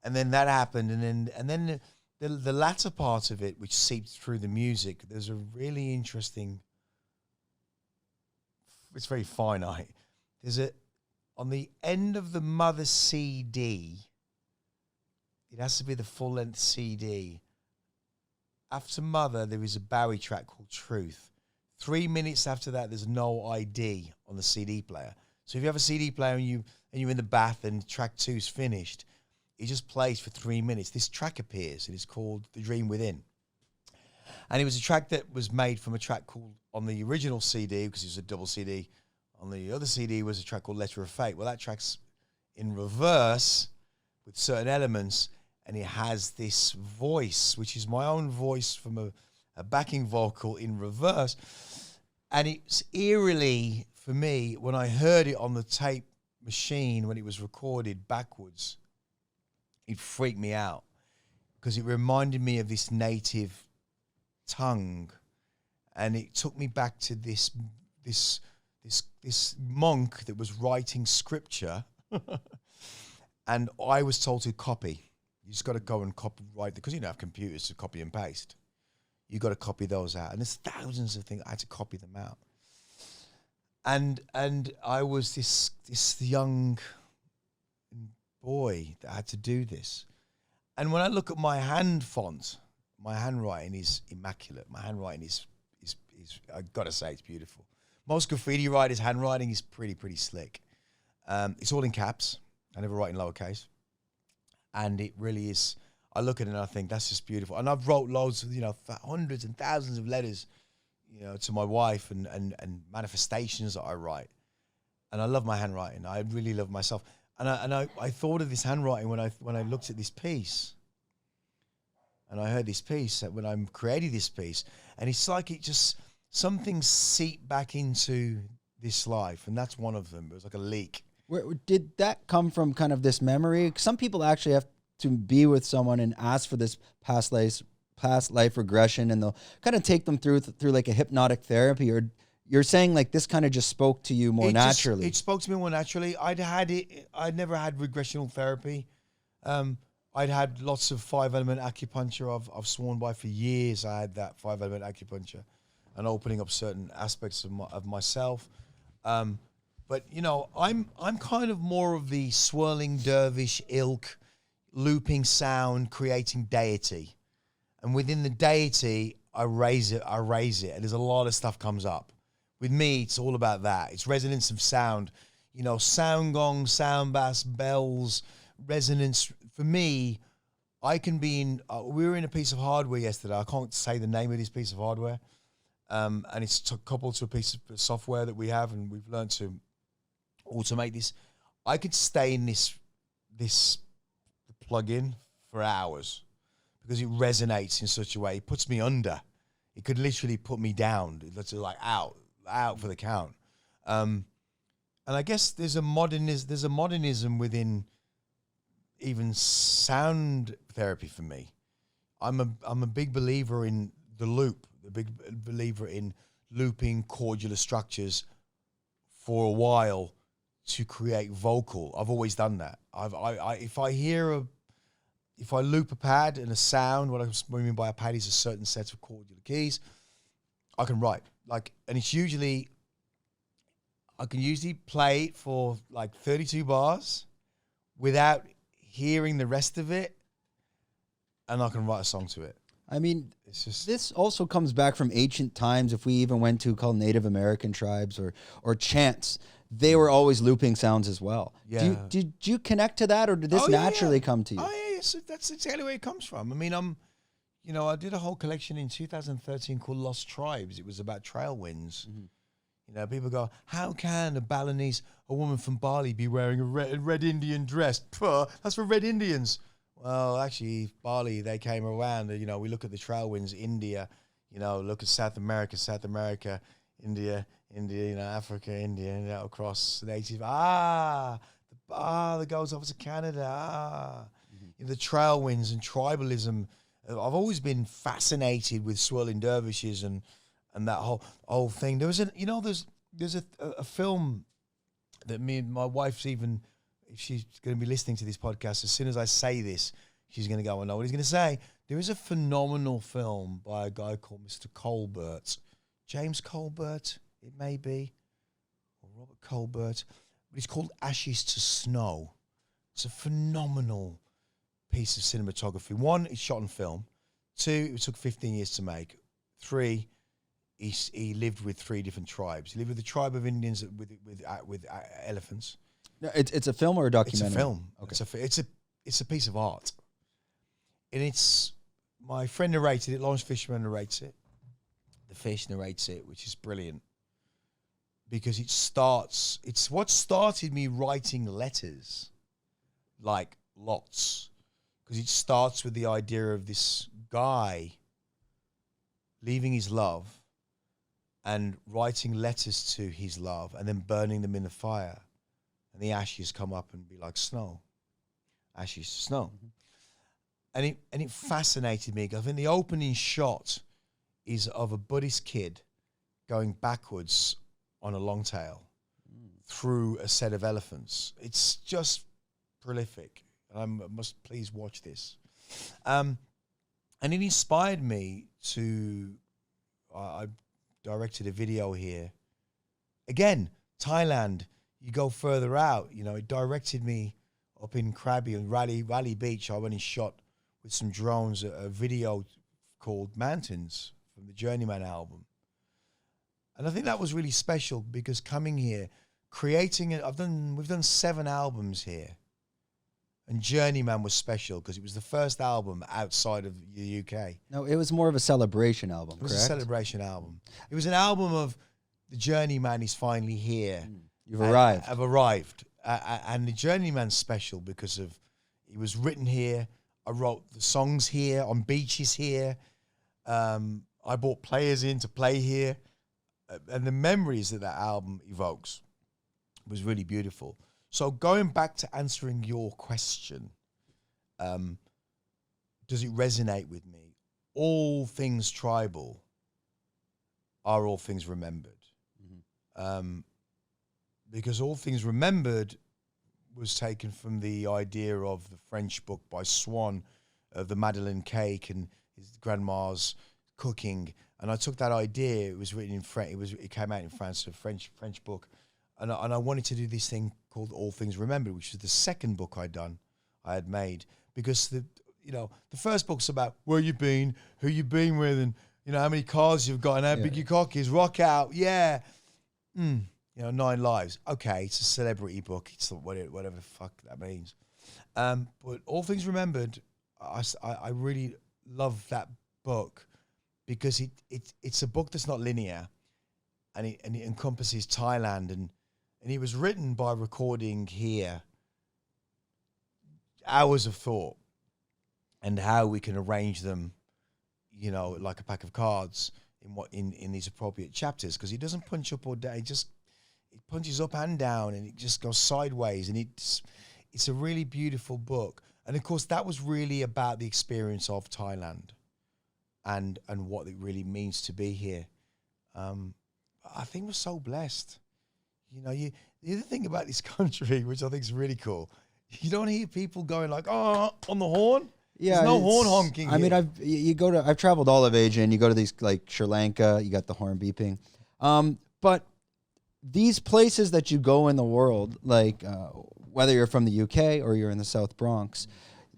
and then that happened, and then the latter part of it, which seeped through the music, there's a really interesting. It's very finite. On the end of the Mother CD. It has to be the full length CD. After Mother, there is a Bowie track called Truth. 3 minutes after that, there's no ID on the CD player. So if you have a CD player and you're in the bath and track 2's finished, it just plays for 3 minutes. This track appears, and it's called The Dream Within. And it was a track that was made from a track called, on the original CD, because it was a double CD, on the other CD was a track called Letter of Fate. Well, that track's in reverse with certain elements, and it has this voice, which is my own voice from a backing vocal in reverse. And it's eerily, for me, when I heard it on the tape machine, when it was recorded backwards, it freaked me out, because it reminded me of this native tongue, and it took me back to this monk that was writing scripture, and I was told to copy. You just got to go and copyright, because you don't have computers to copy and paste. You got to copy those out, and there's thousands of things. I had to copy them out, and I was this young boy that had to do this. And when I look at my hand font, my handwriting is immaculate. My handwriting is I gotta say, it's beautiful. Most graffiti writers' handwriting is pretty slick. It's all in caps. I never write in lowercase, and it really is. I look at it and I think that's just beautiful. And I've wrote loads of, hundreds and thousands of letters, to my wife and manifestations that I write. And I love my handwriting. I really love myself. And I thought of this handwriting when I looked at this piece. And I heard this piece when I created this piece. And it's like it just, something seeped back into this life. And that's one of them. It was like a leak. Where did that come from, kind of this memory? Some people actually have to be with someone and ask for this past life regression, and they'll kind of take them through like a hypnotic therapy. Or you're saying like this kind of just spoke to you more naturally? It spoke to me more naturally. I'd never had regressional therapy. I'd had lots of 5-element acupuncture. I've sworn by for years. I had that 5-element acupuncture and opening up certain aspects of myself. But I'm kind of more of the swirling dervish ilk, looping sound, creating deity. And within the deity, I raise it, and there's a lot of stuff comes up. With me, it's all about that. It's resonance of sound, sound gong, sound bass, bells, resonance. For me, I can be in, we were in a piece of hardware yesterday. I can't say the name of this piece of hardware. And it's coupled to a piece of software that we have, and we've learned to automate this. I could stay in this plug-in for hours because it resonates in such a way. It puts me under. It could literally put me down. It's like out for the count. And I guess there's a modernism within even sound therapy for me. I'm a big believer in the loop, a big believer in looping chordular structures for a while to create vocal. I've always done that. If I loop a pad and a sound, what I mean by a pad is a certain set of chordular keys, I can write. And it's usually, I can usually play it for like 32 bars without hearing the rest of it, and I can write a song to it. I mean, it's just, this also comes back from ancient times. If we even went to call Native American tribes or chants, they were always looping sounds as well. Yeah. Did you connect to that, or did this naturally come to you? Oh yeah, so that's exactly where it comes from. I mean, I did a whole collection in 2013 called Lost Tribes. It was about trail winds. Mm-hmm. People go, how can a woman from Bali be wearing a red Indian dress? Puh, that's for Red Indians. Well, actually, Bali, they came around. We look at the trail winds, India, look at South America, India, Africa, India, across native. The goes over to Canada. Mm-hmm. The trail winds and tribalism. I've always been fascinated with swirling dervishes and that whole thing. There was there's a film that me and my wife's even, if she's going to be listening to this podcast, as soon as I say this, she's going to go, I know what he's going to say. There is a phenomenal film by a guy called Mr. Colbert. James Colbert, it may be, or Robert Colbert. But it's called Ashes to Snow. It's a phenomenal piece of cinematography. 1, it's shot on film. 2, it took 15 years to make. 3, he lived with 3 different tribes. He lived with the tribe of Indians with elephants. No, it's a film or a documentary? It's a film. Okay. It's a piece of art. And my friend narrated it, Lawrence Fishburne narrates it. The Fish narrates it, which is brilliant. Because it's what started me writing letters, like lots. Because it starts with the idea of this guy leaving his love and writing letters to his love and then burning them in the fire. And the ashes come up and be like snow. Ashes to snow. Mm-hmm. And it fascinated me. I think the opening shot is of a Buddhist kid going backwards on a long tail through a set of elephants. It's just prolific. And I must please watch this. And it inspired me to, I directed a video here. Again, Thailand, you go further out, it directed me up in Krabi and Raleigh Beach. I went and shot with some drones a video called Mountains from the Journeyman album. And I think that was really special because coming here, creating it, we've done 7 albums here. And Journeyman was special because it was the first album outside of the UK. No, it was more of a celebration album, It was correct? a celebration album. It was an album of the Journeyman is finally here. You've arrived. I've arrived. And the Journeyman's special because of, it was written here. I wrote the songs here on beaches here. I brought players in to play here. And the memories that album evokes was really beautiful. So going back to answering your question, does it resonate with me? All things tribal are all things remembered. Because all things remembered was taken from the idea of the French book by Swan, of the Madeleine cake and his grandma's cooking. And I took that idea. It was written in French. It came out in France, a French book. And I wanted to do this thing called All Things Remembered, which was the second book I had made, because the first book's about where you've been, who you've been with, and how many cars you've got and how big your cock is. Rock out, yeah. 9 lives. Okay, it's a celebrity book. It's whatever the fuck that means. But All Things Remembered, I really love that book because it's a book that's not linear, and it encompasses Thailand, and it was written by recording here hours of thought and how we can arrange them, like a pack of cards in these appropriate chapters, because it doesn't punch up or down. It punches up and down, and it just goes sideways, and it's a really beautiful book. And of course, that was really about the experience of Thailand and what it really means to be here. I think we're so blessed. The other thing about this country, which I think is really cool, you don't hear people going like, "Oh," on the horn. Yeah, there's no horn honking. I mean, I've traveled all of Asia, and you go to these like Sri Lanka, you got the horn beeping. But these places that you go in the world, like whether you're from the UK or you're in the South Bronx,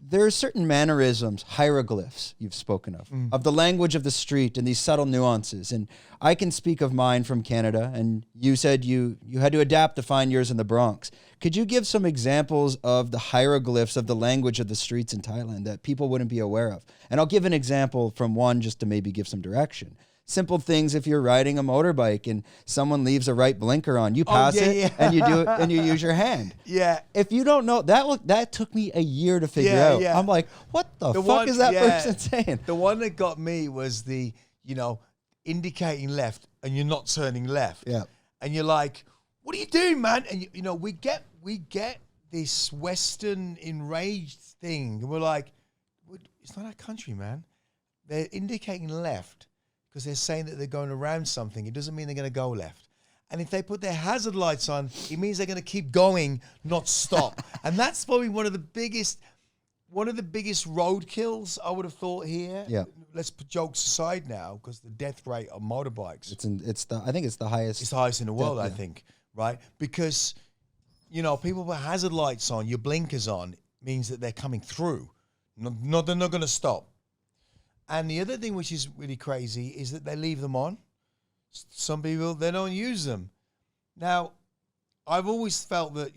there are certain mannerisms, hieroglyphs you've spoken of the language of the street and these subtle nuances. And I can speak of mine from Canada, and you said you had to adapt to find yours in the Bronx. Could you give some examples of the hieroglyphs of the language of the streets in Thailand that people wouldn't be aware of? And I'll give an example from one just to maybe give some direction. Simple things. If you're riding a motorbike and someone leaves a right blinker on, you pass and you do it, and you use your hand. Yeah. If you don't know that took me a year to figure out. Yeah. I'm like, what the fuck is that person saying? The one that got me was the indicating left and you're not turning left. Yeah. And you're like, what are you doing, man? And we get this Western enraged thing, and we're like, it's not our country, man. They're indicating left because they're saying that they're going around something. It doesn't mean they're going to go left. And if they put their hazard lights on, it means they're going to keep going, not stop. And that's probably one of the biggest roadkills I would have thought here. Yeah. Let's put jokes aside now, because the death rate on motorbikes. I think it's the highest. It's the highest in the world, I think, right? Because, people put hazard lights on, your blinkers on, means that they're coming through. They're not going to stop. And the other thing which is really crazy is that they leave them on. Some people, they don't use them. Now, I've always felt that,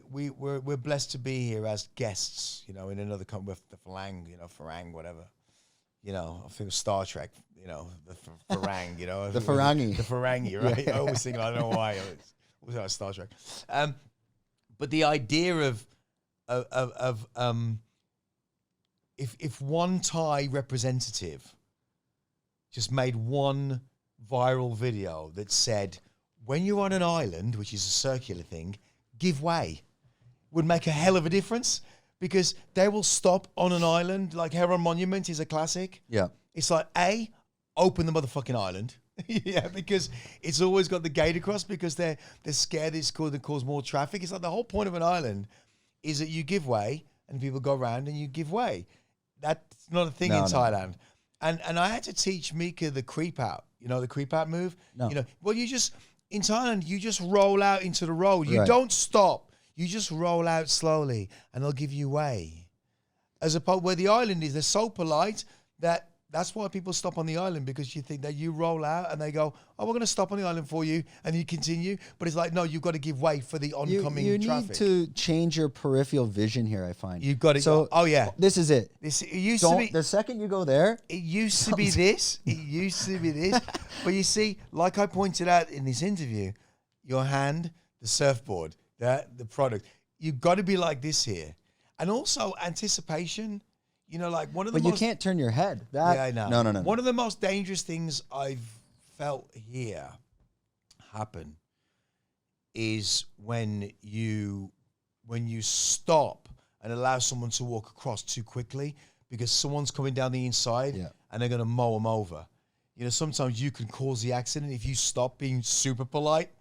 we're blessed to be here as guests, in another country, with the Farang, whatever. I think of Star Trek, the Farang, The Farangi. The Farangi, right? I always think, I don't know why. It's always like Star Trek. But the idea of if one Thai representative just made one viral video that said, when you're on an island, which is a circular thing, give way, would make a hell of a difference, because they will stop on an island. Like Heron Monument is a classic. Yeah. It's like, open the motherfucking island. Yeah, because it's always got the gate across, because they're scared it's going to cause more traffic. It's like the whole point of an island is that you give way and people go around and you give way. That's not a thing in Thailand. And I had to teach Mika the creep out. The creep out move? No. In Thailand, you just roll out into the road. You don't stop. You just roll out slowly and they'll give you way. As opposed where the island is, they're so polite that that's why people stop on the island, because you think that you roll out and they go, oh, we're going to stop on the island for you, and you continue. But it's like, no, you've got to give way for the oncoming you traffic. need to change your peripheral vision here, I find. You've got to. So, oh yeah, this is it. it used to be. The second you go there, It used to be this. It used to be this. But you see, like I pointed out in this interview, your hand, the surfboard, the product. You've got to be like this here, and also anticipation. You know, like one of the. But you can't turn your head. Yeah, I know. No. One of the most dangerous things I've felt here happen is when you stop and allow someone to walk across too quickly, because someone's coming down the inside and they're going to mow them over. You know, sometimes you can cause the accident if you stop being super polite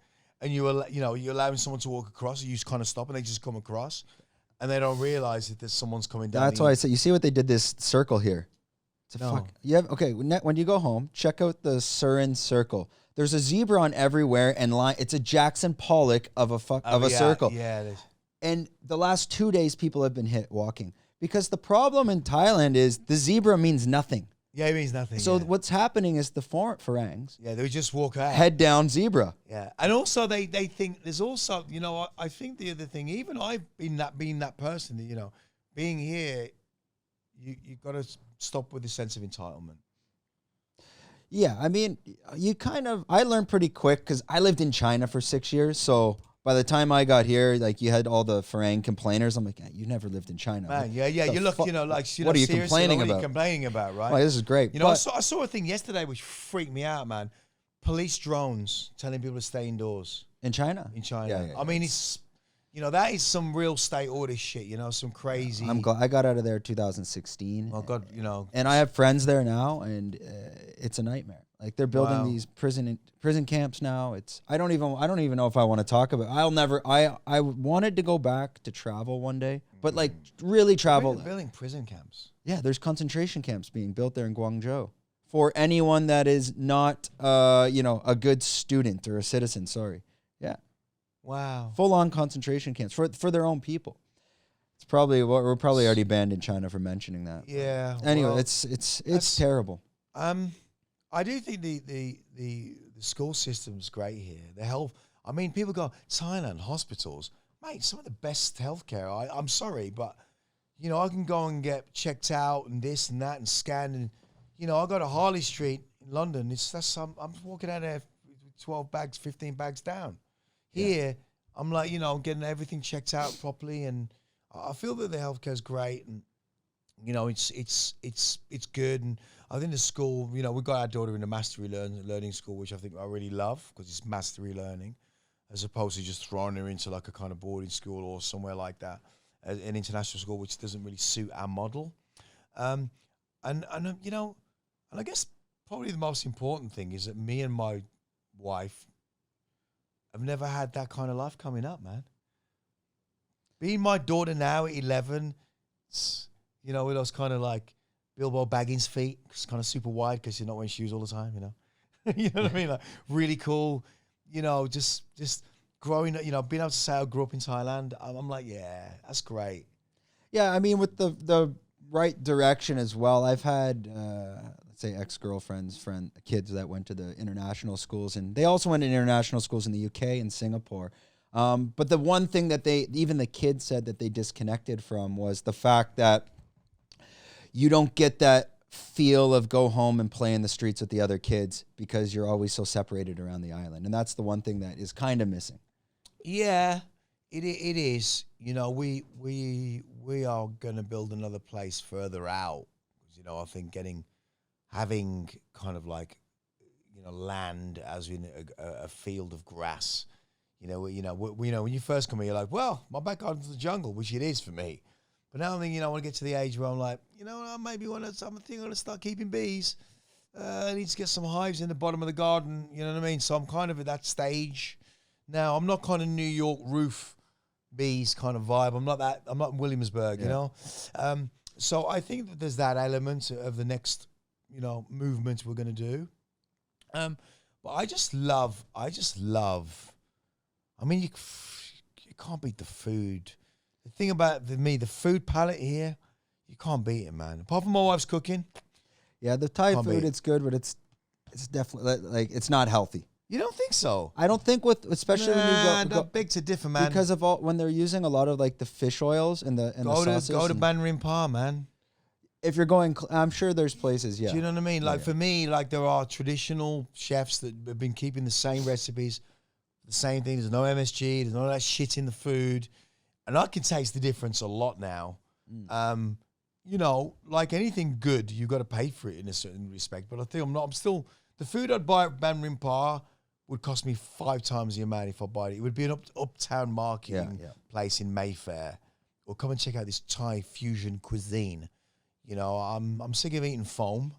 and you're allowing someone to walk across, and you just kind of stop and they just come across. And they don't realize that there's someone's coming down. That's why I said, you see what they did this circle here? It's a No. Okay, when you go home, check out the Surin circle. There's a zebra on everywhere, and it's a Jackson Pollock of a circle. Yeah, it is. And the last 2 days, people have been hit walking. Because the problem in Thailand is the zebra means nothing. Yeah, it means nothing. So what's happening is the Farangs they would just walk out. head down zebra. Yeah, and also they think there's also, you know, I think the other thing, even I've been that person that, you know, being here, you got to stop with the sense of entitlement. Yeah, I mean, I learned pretty quick because I lived in China for 6 years. So by the time I got here, like, you had all the Farang complainers. I'm like, you never lived in China. Man, yeah. You look, you know, like, you what know, are you seriously, complaining what about? are you complaining about, right? Like, this is great. You know, I saw a thing yesterday which freaked me out, man. Police drones telling people to stay indoors. In China? In China. Yeah, I mean, it's, you know, that is some real state order shit, you know, some crazy. I'm glad I got out of there 2016. Oh, God, you know. And I have friends there now, and it's a nightmare. Like, they're building these prison camps now. I don't even know if I want to talk about it. I wanted to go back to travel one day, but like really travel. They're building prison camps. Yeah, there's concentration camps being built there in Guangzhou for anyone that is not a good student or a citizen, sorry. Yeah. Wow. Full on concentration camps for their own people. It's probably we're probably already banned in China for mentioning that. Yeah. Anyway, well, it's terrible. I do think the school system's great here. The health, I mean, people go, Thailand, hospitals, mate, some of the best healthcare. I'm sorry, but, you know, I can go and get checked out and this and that and scanned. And, you know, I go to Harley Street in London. I'm walking out there 12 bags, 15 bags down. Here, I'm like, you know, I'm getting everything checked out properly. And I feel that the healthcare's great. And, you know, it's good. And I think the school, you know, we got our daughter in a mastery learning school, which I think I really love because it's mastery learning, as opposed to just throwing her into like a kind of boarding school or somewhere like that, an international school, which doesn't really suit our model. And you know, and I guess probably the most important thing is that me and my wife have never had that kind of life coming up, man. Being my daughter now at 11, you know, with those kind of like Bilbo Baggins feet, it's kind of super wide because you're not wearing shoes all the time, you know. You know what I mean? Like, really cool, you know, just growing, you know, being able to say I grew up in Thailand. I'm like, yeah, that's great. Yeah, I mean, with the right direction as well. I've had, let's say, ex-girlfriends, kids that went to the international schools, and they also went to international schools in the UK and Singapore. But the one thing that even the kids said that they disconnected from was the fact that you don't get that feel of go home and play in the streets with the other kids because you're always so separated around the island. And that's the one thing that is kind of missing. Yeah, it is. You know, we are going to build another place further out. You know, I think having kind of like, you know, land as in a field of grass. You know, when you first come here, you're like, well, my back garden's the jungle, which it is for me. But now I'm thinking, you know, I want to get to the age where I'm like, you know, I maybe I'm going to start keeping bees. I need to get some hives in the bottom of the garden. You know what I mean? So I'm kind of at that stage now. I'm not kind of New York roof bees kind of vibe. I'm not Williamsburg, you know? So I think that there's that element of the next, you know, movement we're going to do. But I just love, I mean, you can't beat the food. The thing about the food palette here, you can't beat it, man. Apart from my wife's cooking. Yeah, the Thai Can't food, beat. it's good, but it's definitely like it's not healthy. You don't think so? I don't think especially when you go big to differ, man. because of when they're using a lot of like the fish oils and the sauces. Go to Ban Rin Pa, man. If you're going, I'm sure there's places. Yeah. Do you know what I mean? Like for me, like there are traditional chefs that have been keeping the same recipes, the same thing. There's no MSG. There's none of that shit in the food, and I can taste the difference a lot now. You know, like anything good, you got to pay for it in a certain respect. But I think I'm still the food I'd buy at Ban Rin Pa would cost me 5 times the amount if I buy it. It would be an uptown market place in Mayfair, or come and check out this Thai fusion cuisine. You know, I'm sick of eating foam.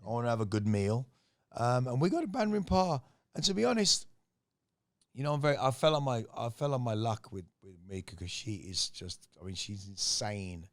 I want to have a good meal, and we go to Ban Rin Pa. And to be honest, you know, I fell on my luck with Mika because she is just. I mean, she's insane.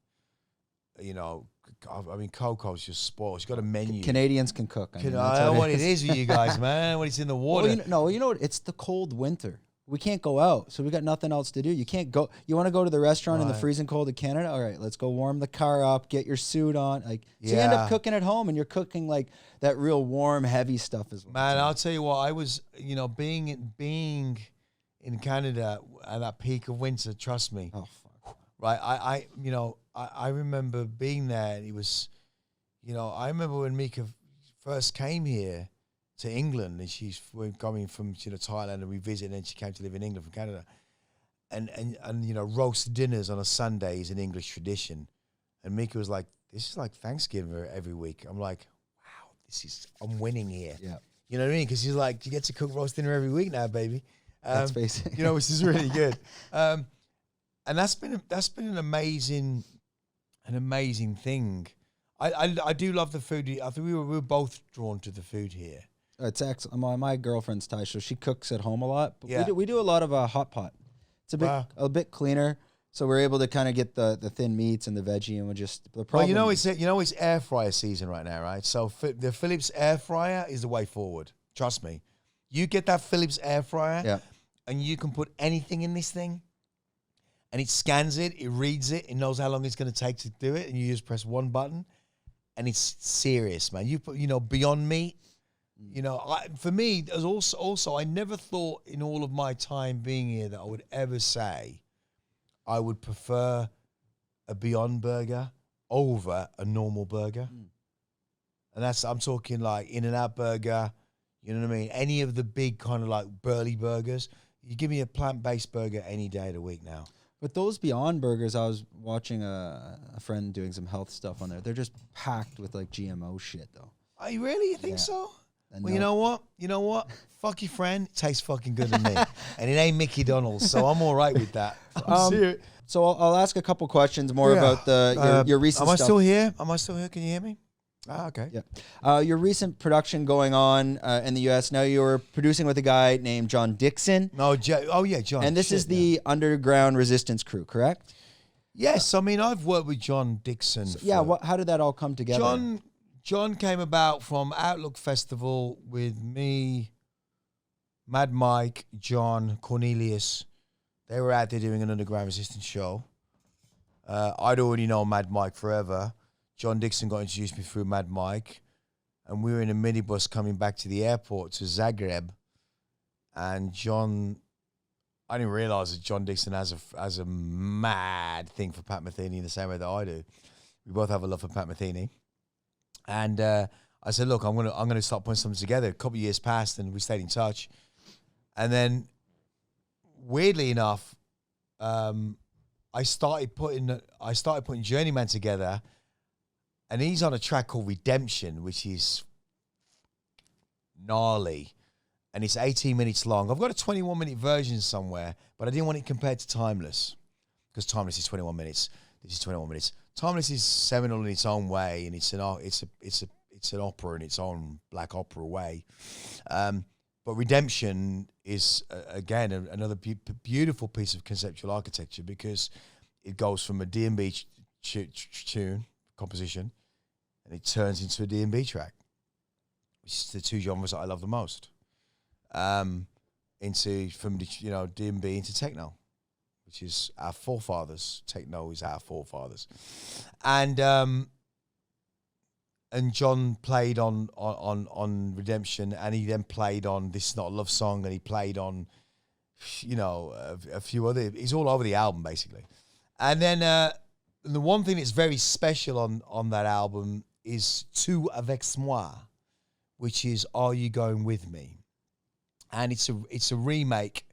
You know, I mean, Coco's just spoiled. She's got a menu. Canadians can cook. I know what it is with you guys, man. When it's in the water. Well, you know what? It's the cold winter. We can't go out, so we got nothing else to do. You can't go. You want to go to the restaurant in the freezing cold of Canada? All right, let's go warm the car up, get your suit on. Like, so you end up cooking at home, and you're cooking like that real warm, heavy stuff as well. Man, I'll tell you what. I was, you know, being in Canada at that peak of winter. Trust me. Oh fuck. Right, I remember being there, and it was, you know, I remember when Mika first came here to England, and she's coming from, you know, Thailand, and we visited, and then she came to live in England from Canada, and you know, roast dinners on a Sunday is an English tradition, and Mika was like, this is like Thanksgiving every week. I'm like, wow, I'm winning here. Yeah, you know what I mean? Because she's like, you get to cook roast dinner every week now, baby. That's basic. You know, which is really good. And that's been an amazing thing. I do love the food. I think we were both drawn to the food here. It's excellent. My girlfriend's Thai, so she cooks at home a lot. But Yeah. we do a lot of hot pot. It's a bit cleaner, so we're able to kind of get the thin meats and the veggie, and we just the problem. Well, it's air fryer season right now, right? So the Philips air fryer is the way forward. Trust me. You get that Philips air fryer, and you can put anything in this thing, and it scans it, it reads it, it knows how long it's going to take to do it, and you just press one button, and it's serious, man. You put, you know, Beyond Meat. You know, for me, there's also I never thought in all of my time being here that I would ever say I would prefer a Beyond Burger over a normal burger. And I'm talking like In-N-Out Burger, you know what I mean? Any of the big kind of like burly burgers. You give me a plant-based burger any day of the week now. But those Beyond Burgers, I was watching a friend doing some health stuff on there. They're just packed with like GMO shit, though. Oh, you really? You think so? Well, you know what? Fuck your friend. It tastes fucking good to me. And it ain't Mickey Donald's, so I'm all right with that. I'm serious. So I'll ask a couple questions more about your recent stuff. Am I still here? Can you hear me? Ah, okay. Yeah. Your recent production going on in the U.S. Now you're producing with a guy named John Dixon. John. And this is the Underground Resistance crew, correct? Yes. I mean, I've worked with John Dixon. How did that all come together? John came about from Outlook Festival with me, Mad Mike, John, Cornelius. They were out there doing an Underground Resistance show. I'd already known Mad Mike forever. John Dixon got introduced me through Mad Mike. And we were in a minibus coming back to the airport to Zagreb. And I didn't realize that John Dixon has a mad thing for Pat Metheny in the same way that I do. We both have a love for Pat Metheny. And I said, look, I'm gonna start putting something together. A couple of years passed, and we stayed in touch. And then, weirdly enough, I started putting Journeyman together, and he's on a track called Redemption, which is gnarly, and it's 18 minutes long. I've got a 21-minute version somewhere, but I didn't want it compared to Timeless, because Timeless is 21 minutes. This is 21 minutes. Timeless is seminal in its own way, and it's an opera in its own black opera way. But Redemption is again another beautiful piece of conceptual architecture, because it goes from a D&B tune composition, and it turns into a D&B track, which is the two genres that I love the most. From D&B into techno, which is our forefathers. Techno is our forefathers. And and John played on Redemption, and he then played on This Is Not a Love Song, and he played on, a few other. He's all over the album basically. And then the one thing that's very special on that album is Tu Avec Moi, which is Are You Going With Me, and it's a remake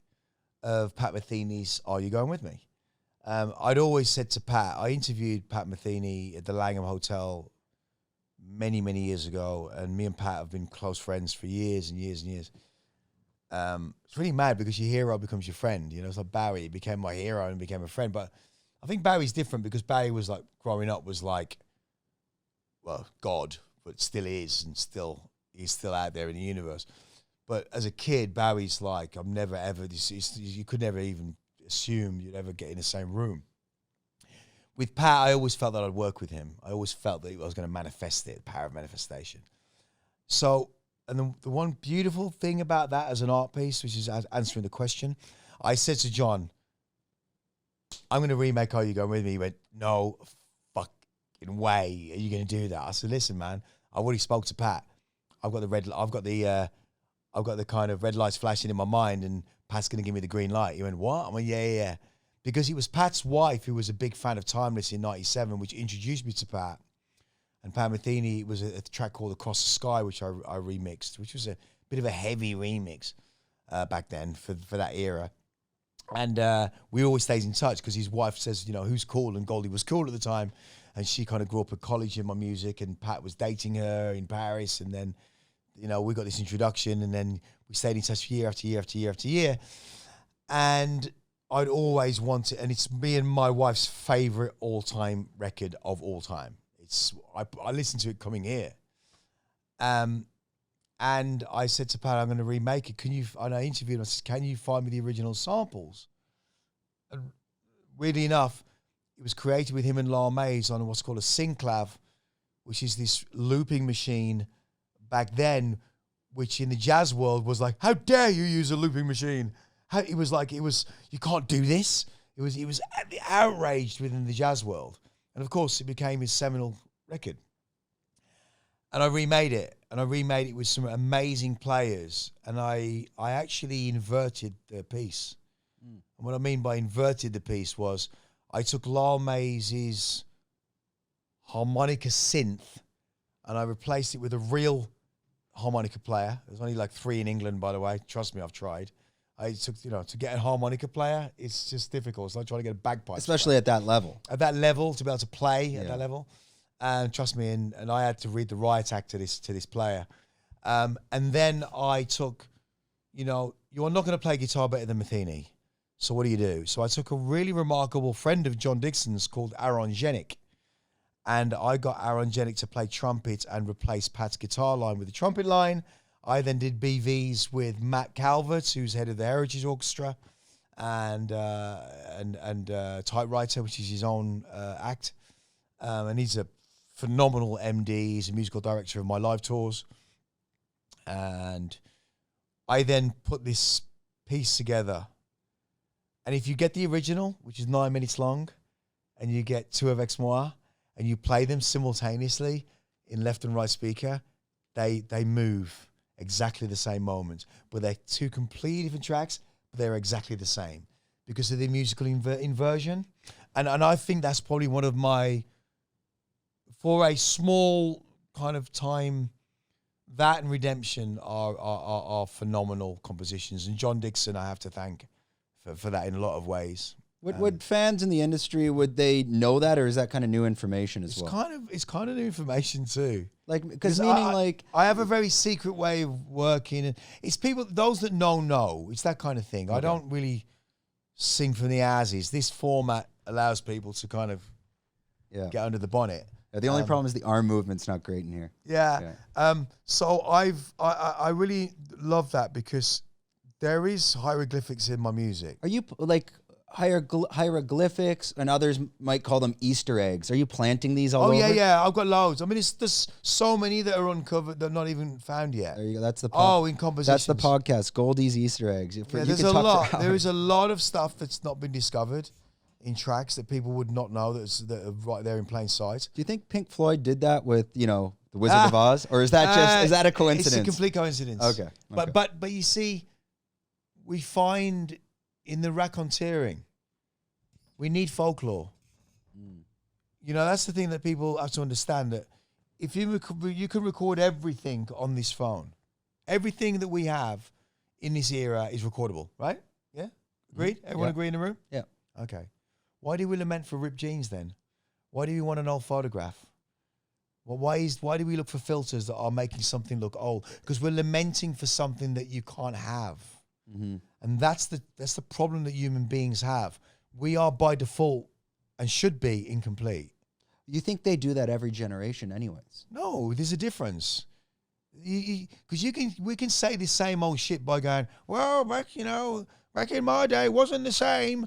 of Pat Metheny's Are You Going With Me. I'd always said to Pat, I interviewed Pat Metheny at the Langham Hotel many, many years ago, and me and Pat have been close friends for years and years and years. It's really mad because your hero becomes your friend. It's like Barry became my hero and became a friend. But I think Barry's different because Barry was like, growing up was like, well, God, but still is, and he's still out there in the universe. But as a kid, Barry's like, I'm never ever, you could never even assume you'd ever get in the same room. With Pat, I always felt that I'd work with him. I always felt that I was going to manifest it, the power of manifestation. So, and the one beautiful thing about that as an art piece, which is answering the question, I said to John, I'm going to remake Are You Going With Me? He went, no fucking way are you going to do that? I said, listen, man, I already spoke to Pat. I've got the kind of red lights flashing in my mind, and Pat's going to give me the green light. He went, what? I went, yeah. Because it was Pat's wife who was a big fan of Timeless in '97, which introduced me to Pat. And Pat Metheny was a track called Across the Sky, which I remixed, which was a bit of a heavy remix back then for that era. And we always stayed in touch because his wife says, who's cool? And Goldie was cool at the time. And she kind of grew up at college in my music, and Pat was dating her in Paris. And then, we got this introduction, and then we stayed in touch year after year after year after year. And I'd always wanted, and it's me and my wife's favorite all-time record of all time. I listened to it coming here. And I said to Pat, I'm going to remake it. And I interviewed him, I said, can you find me the original samples? And weirdly enough, it was created with him and La Maze on what's called a synclav, which is this looping machine back then, which in the jazz world was like, how dare you use a looping machine? It was you can't do this. It was outraged within the jazz world. And of course, it became his seminal record. And I remade it. And I remade it with some amazing players. And I actually inverted the piece. And what I mean by inverted the piece was I took Lyle Mays' harmonica synth and I replaced it with a real harmonica player. There's only like 3 in England, by the way. Trust me, I've tried. I took, to get a harmonica player, it's just difficult. It's like trying to get a bagpipe. Especially at that level. At that level, to be able to play at that level. And trust me, and I had to read the riot act to this player. And then I took, you are not going to play guitar better than Metheny. So what do? So I took a really remarkable friend of John Dixon's called Aaron Jenick. And I got Aaron Jenick to play trumpet and replace Pat's guitar line with the trumpet line. I then did BVs with Matt Calvert, who's head of the Heritage Orchestra, and Typewriter, which is his own act. And he's a phenomenal MD. He's a musical director of my live tours. And I then put this piece together. And if you get the original, which is 9 minutes long, and you get Tu Avec Moi, and you play them simultaneously in left and right speaker, they move exactly the same moment. But they're 2 completely different tracks, but they're exactly the same because of the musical inversion. And I think that's probably one of my, for a small kind of time, that and Redemption are phenomenal compositions. And John Dixon, I have to thank for that in a lot of ways. Would fans in the industry, would they know that, or is that kind of new information as well? It's kind of new information too. Like, because I have a very secret way of working, and it's people, those that know. It's that kind of thing. Okay. I don't really sing from the asses. This format allows people to kind of get under the bonnet. Yeah, the only problem is the arm movement's not great in here. Yeah. So I really love that because there is hieroglyphics in my music. Are you like hieroglyphics, and others might call them Easter eggs? Are you planting these all over? Yeah. I've got loads. I mean, there's so many that are uncovered that are not even found yet. There you go. That's the in compositions. That's the podcast. Goldie's Easter eggs. There's a lot. There is a lot of stuff that's not been discovered in tracks that people would not know that are right there in plain sight. Do you think Pink Floyd did that with the The Wizard of Oz? Or is that is that a coincidence? It's a complete coincidence. Okay. But you see, we find in the raconteering, we need folklore. You know, that's the thing that people have to understand, that if you can record everything on this phone, everything that we have in this era is recordable, right? Yeah? Agreed? Everyone agree in the room? Yeah. Okay. Why do we lament for ripped jeans then? Why do we want an old photograph? Well, why do we look for filters that are making something look old? Because we're lamenting for something that you can't have. And that's the problem that human beings have. We are by default and should be incomplete. You think they do that every generation anyways? No, there's a difference. Because we can say the same old shit by going, well, back in my day, it wasn't the same.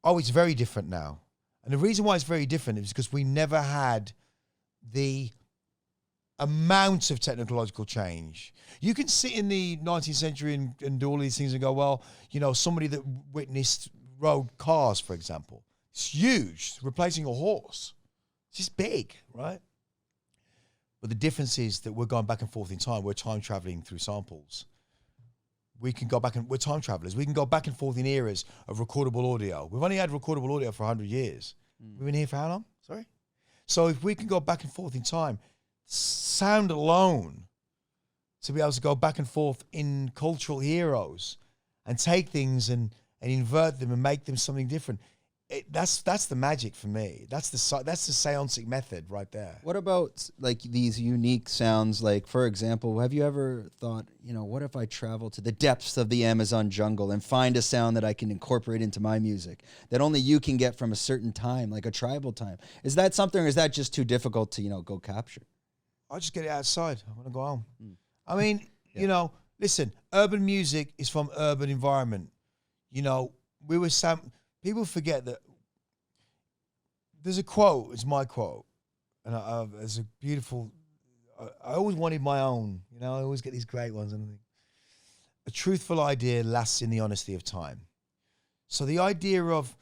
Oh, it's very different now. And the reason why it's very different is because we never had the amount of technological change. You can sit in the 19th century and do all these things and go, well, you know, somebody that witnessed rode cars, for example. It's huge, replacing a horse. It's just big, right? But the difference is that we're going back and forth in time. We're time traveling through samples. We can go back and we're time travelers. We can go back and forth in eras of recordable audio. We've only had recordable audio for 100 years. We've been here for how long? Sorry? So if we can go back and forth in time, sound alone, to be able to go back and forth in cultural heroes and take things and invert them and make them something different. That's the magic for me. That's the seancing method right there. What about like these unique sounds? Like, for example, have you ever thought, you know, what if I travel to the depths of the Amazon jungle and find a sound that I can incorporate into my music that only you can get from a certain time, like a tribal time? Is that something, or is that just too difficult to, you know, go capture? I just get it outside. I want to go home. I mean, you know, listen, urban music is from urban environment. You know, people forget that there's a quote, it's my quote, and it's a beautiful, I always wanted my own, you know, I always get these great ones. And a truthful idea lasts in the honesty of time. So the idea of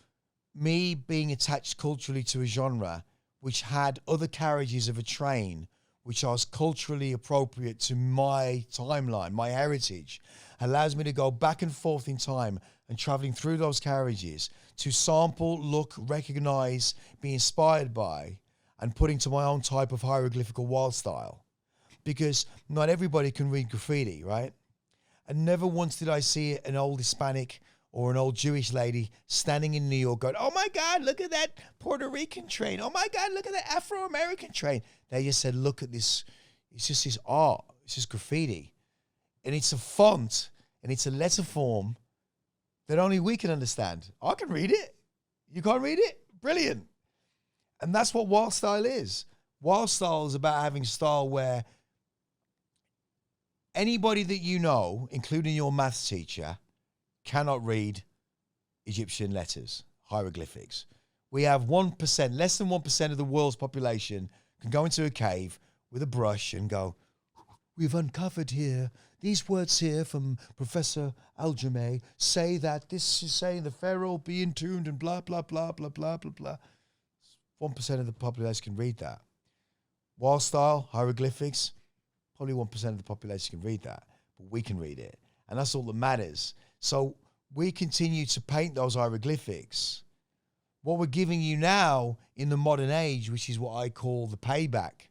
me being attached culturally to a genre which had other carriages of a train, which was culturally appropriate to my timeline, my heritage, allows me to go back and forth in time and traveling through those carriages to sample, look, recognize, be inspired by, and put into my own type of hieroglyphical wild style. Because not everybody can read graffiti, right? And never once did I see an old Hispanic or an old Jewish lady standing in New York going, oh my God, look at that Puerto Rican train. Oh my God, look at that Afro-American train. They just said, look at this. It's just this art. It's just graffiti. And it's a font and it's a letter form that only we can understand. I can read it. You can't read it? Brilliant. And that's what wild style is. Wild style is about having style where anybody that you know, including your maths teacher, cannot read Egyptian letters, hieroglyphics. We have 1%, less than 1% of the world's population can go into a cave with a brush and go, we've uncovered here, these words here from Professor Aljameh say that this is saying the pharaoh be entombed and blah, blah, blah, blah, blah, blah, blah. 1% of the population can read that. Wild style, hieroglyphics, probably 1% of the population can read that, but we can read it. And that's all that matters. So we continue to paint those hieroglyphics. What we're giving you now in the modern age, which is what I call the payback,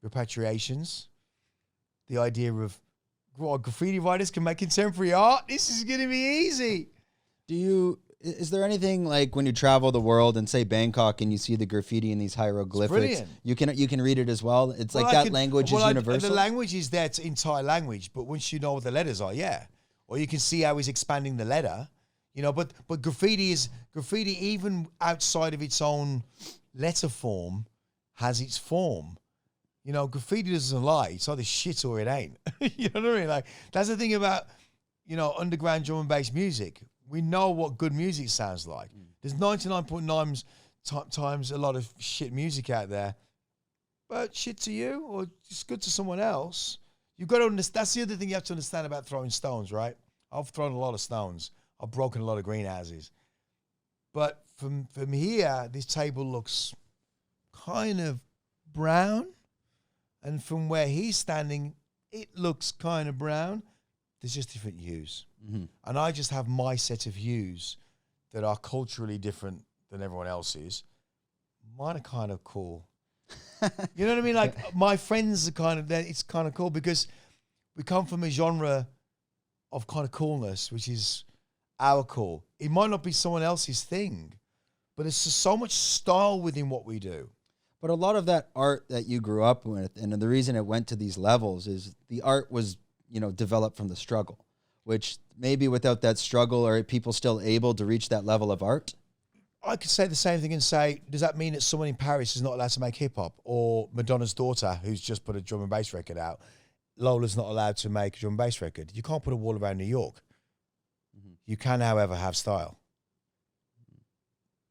repatriations, the idea of graffiti writers can make contemporary art. This is going to be easy. Is there anything like when you travel the world and say Bangkok and you see the graffiti in these hieroglyphics, you can read it as well? It's well, like that language is universal? The language is there, it's entire language, but once you know what the letters are, yeah. Or you can see how he's expanding the letter, you know, but graffiti even outside of its own letter form has its form. You know, graffiti doesn't lie. It's either shit or it ain't. You know what I mean? Like, that's the thing about, you know, underground drum and bass music. We know what good music sounds like. There's 99.9 times a lot of shit music out there, but shit to you or just good to someone else. You've got to understand. That's the other thing you have to understand about throwing stones, right? I've thrown a lot of stones. I've broken a lot of greenhouses. But from here, this table looks kind of brown. And from where he's standing, it looks kind of brown. There's just different hues. Mm-hmm. And I just have my set of hues that are culturally different than everyone else's. Mine are kind of cool. You know what I mean? Like my friends are kind of, it's kind of cool because we come from a genre of kind of coolness, which is our cool. It might not be someone else's thing, but it's just so much style within what we do. But a lot of that art that you grew up with, and the reason it went to these levels is the art was, developed from the struggle, which maybe without that struggle, are people still able to reach that level of art? I could say the same thing and say, does that mean that someone in Paris is not allowed to make hip hop? Or Madonna's daughter, who's just put a drum and bass record out, Lola's not allowed to make a drum and bass record? You can't put a wall around New York. Mm-hmm. You can, however, have style.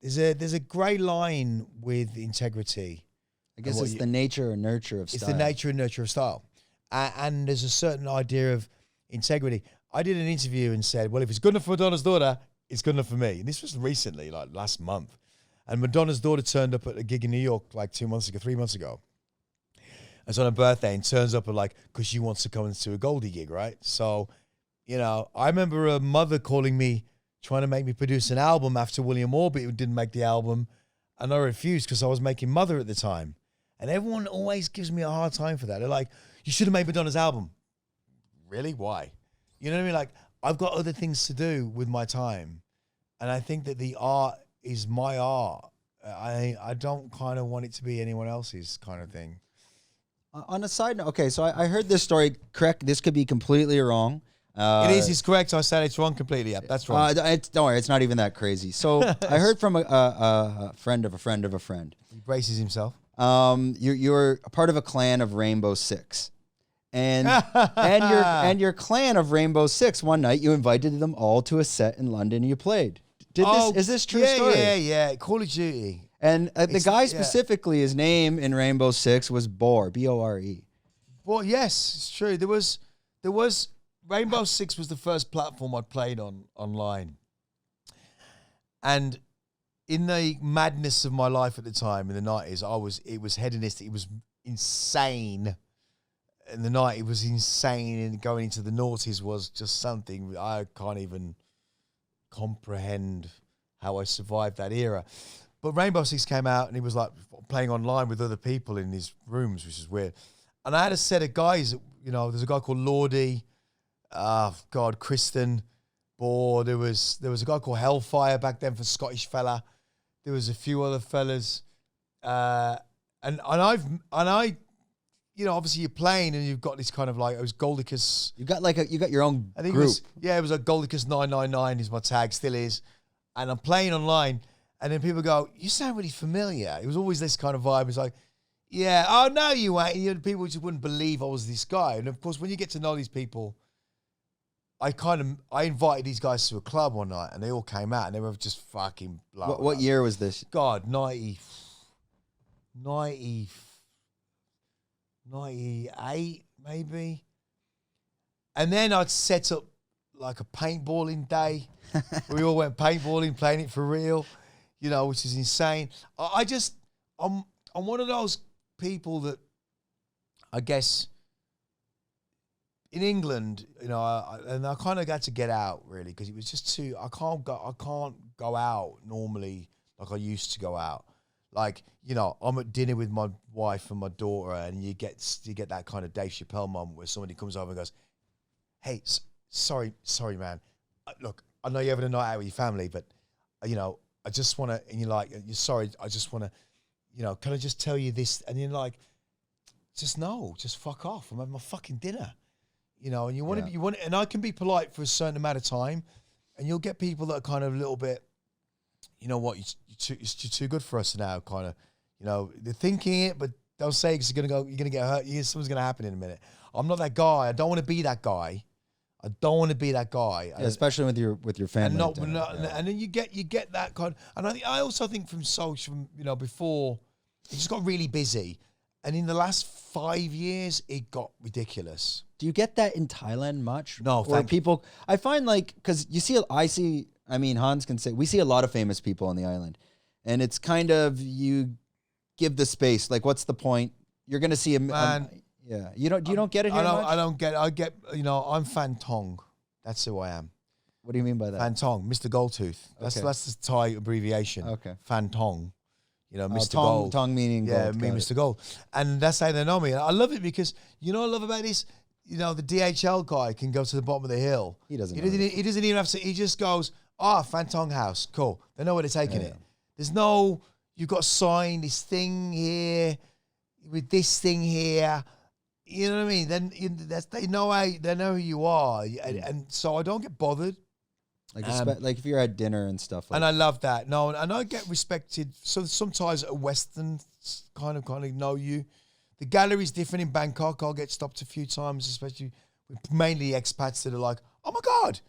There's a grey line with integrity. I guess it's the nature and nurture of style. It's the nature and nurture of style. And there's a certain idea of integrity. I did an interview and said, well, if it's good enough for Madonna's daughter, it's good enough for me. And this was recently, like last month. And Madonna's daughter turned up at a gig in New York like 3 months ago. It's on her birthday and turns up at because she wants to come into a Goldie gig, right? So, I remember a mother calling me, trying to make me produce an album after William Orbit didn't make the album. And I refused because I was making Mother at the time. And everyone always gives me a hard time for that. They're like, you should have made Madonna's album. Really? Why? You know what I mean? Like, I've got other things to do with my time. And I think that the art is my art. I don't kind of want it to be anyone else's kind of thing. On a side note, okay, so I heard this story, correct? This could be completely wrong. It's correct. I said it's wrong completely. Yeah, that's wrong. Don't worry, it's not even that crazy. So I heard from a friend of a friend of a friend. He braces himself. You're a part of a clan of Rainbow Six. And your clan of Rainbow Six, one night you invited them all to a set in London and you played. Is this true story? Yeah. Call of Duty. And the guy specifically, his name in Rainbow Six was Bore, B-O-R-E. Well, yes, it's true. There was Rainbow Six was the first platform I played on online. And in the madness of my life at the time in the 90s, it was hedonistic. It was insane. In the night, it was insane, and going into the noughties was just something I can't even comprehend how I survived that era. But Rainbow Six came out, and he was like playing online with other people in his rooms, which is weird. And I had a set of guys, there's a guy called Lordy, Kristen, Bohr. There was a guy called Hellfire back then, for Scottish fella. There was a few other fellas, and I. Obviously you're playing and you've got this kind of it was Goldicus. You got your own I think group. It was a Goldicus 999 is my tag, still is. And I'm playing online and then people go, you sound really familiar. It was always this kind of vibe. It's like, yeah, oh no, you ain't. People just wouldn't believe I was this guy. And of course, when you get to know these people, I invited these guys to a club one night and they all came out and they were just fucking blown. What year was this? God, 98 maybe. And then I'd set up like a paintballing day. We all went paintballing, playing it for real, which is insane. I'm one of those people that I guess in England, and I kind of got to get out really because it was just too. I can't go out normally like I used to go out. Like, I'm at dinner with my wife and my daughter, and you get that kind of Dave Chappelle moment where somebody comes over and goes, "Hey, sorry, man. Look, I know you're having a night out with your family, but I just want to." And you're like, "You're sorry. I just want to, can I just tell you this?" And you're like, "Just fuck off. I'm having my fucking dinner." And you want to, and I can be polite for a certain amount of time, and you'll get people that are kind of a little bit, what, you're too good for us now, kind of, they're thinking it, but they'll say it's you're going to get hurt. Something's going to happen in a minute. I'm not that guy. I don't want to be that guy. Yeah, especially with your family. And then you get that kind of, and I also think from social, before it just got really busy. And in the last 5 years, it got ridiculous. Do you get that in Thailand much? No, people, I find because Hans can say, we see a lot of famous people on the island. And it's kind of, you give the space. Like, what's the point? you're gonna see Man. yeah. You don't get it here much? I don't get. I get. I'm Fantong. That's who I am. What do you mean by that? Fantong, Mr. Goldtooth. That's the Thai abbreviation. Okay. Fantong. Mr. Tong, Gold. Tong meaning gold. Yeah, Mr. Gold. And that's how they know me. I love it because what I love about this. The DHL guy can go to the bottom of the hill. He doesn't even have to. He just goes, Fantong House. Cool. They know where they're taking it. There's no. You've got to sign this thing here with this thing here. You know what I mean? Then they know who you are, and so I don't get bothered. Like if you're at dinner and stuff. And I love that. No, and I get respected. So sometimes a Western kind of know you. The gallery's different in Bangkok. I'll get stopped a few times, especially with mainly expats that are like, "Oh my God,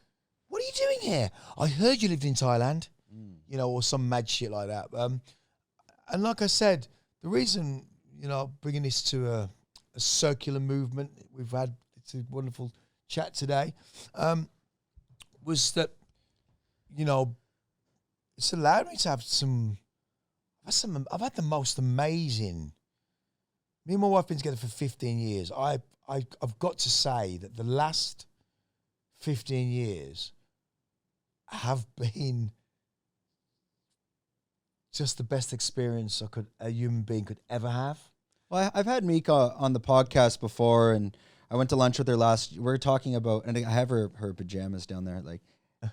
what are you doing here? I heard you lived in Thailand," or some mad shit like that. And like I said, the reason bringing this to a circular movement, we've had it's a wonderful chat today, was that it's allowed me to have I've had the most amazing. Me and my wife have been together for 15 years. I've got to say that the last 15 years have been just the best experience a human being could ever have. Well, I've had Mika on the podcast before, and I went to lunch with her we were talking about, and I have her pajamas down there. Like,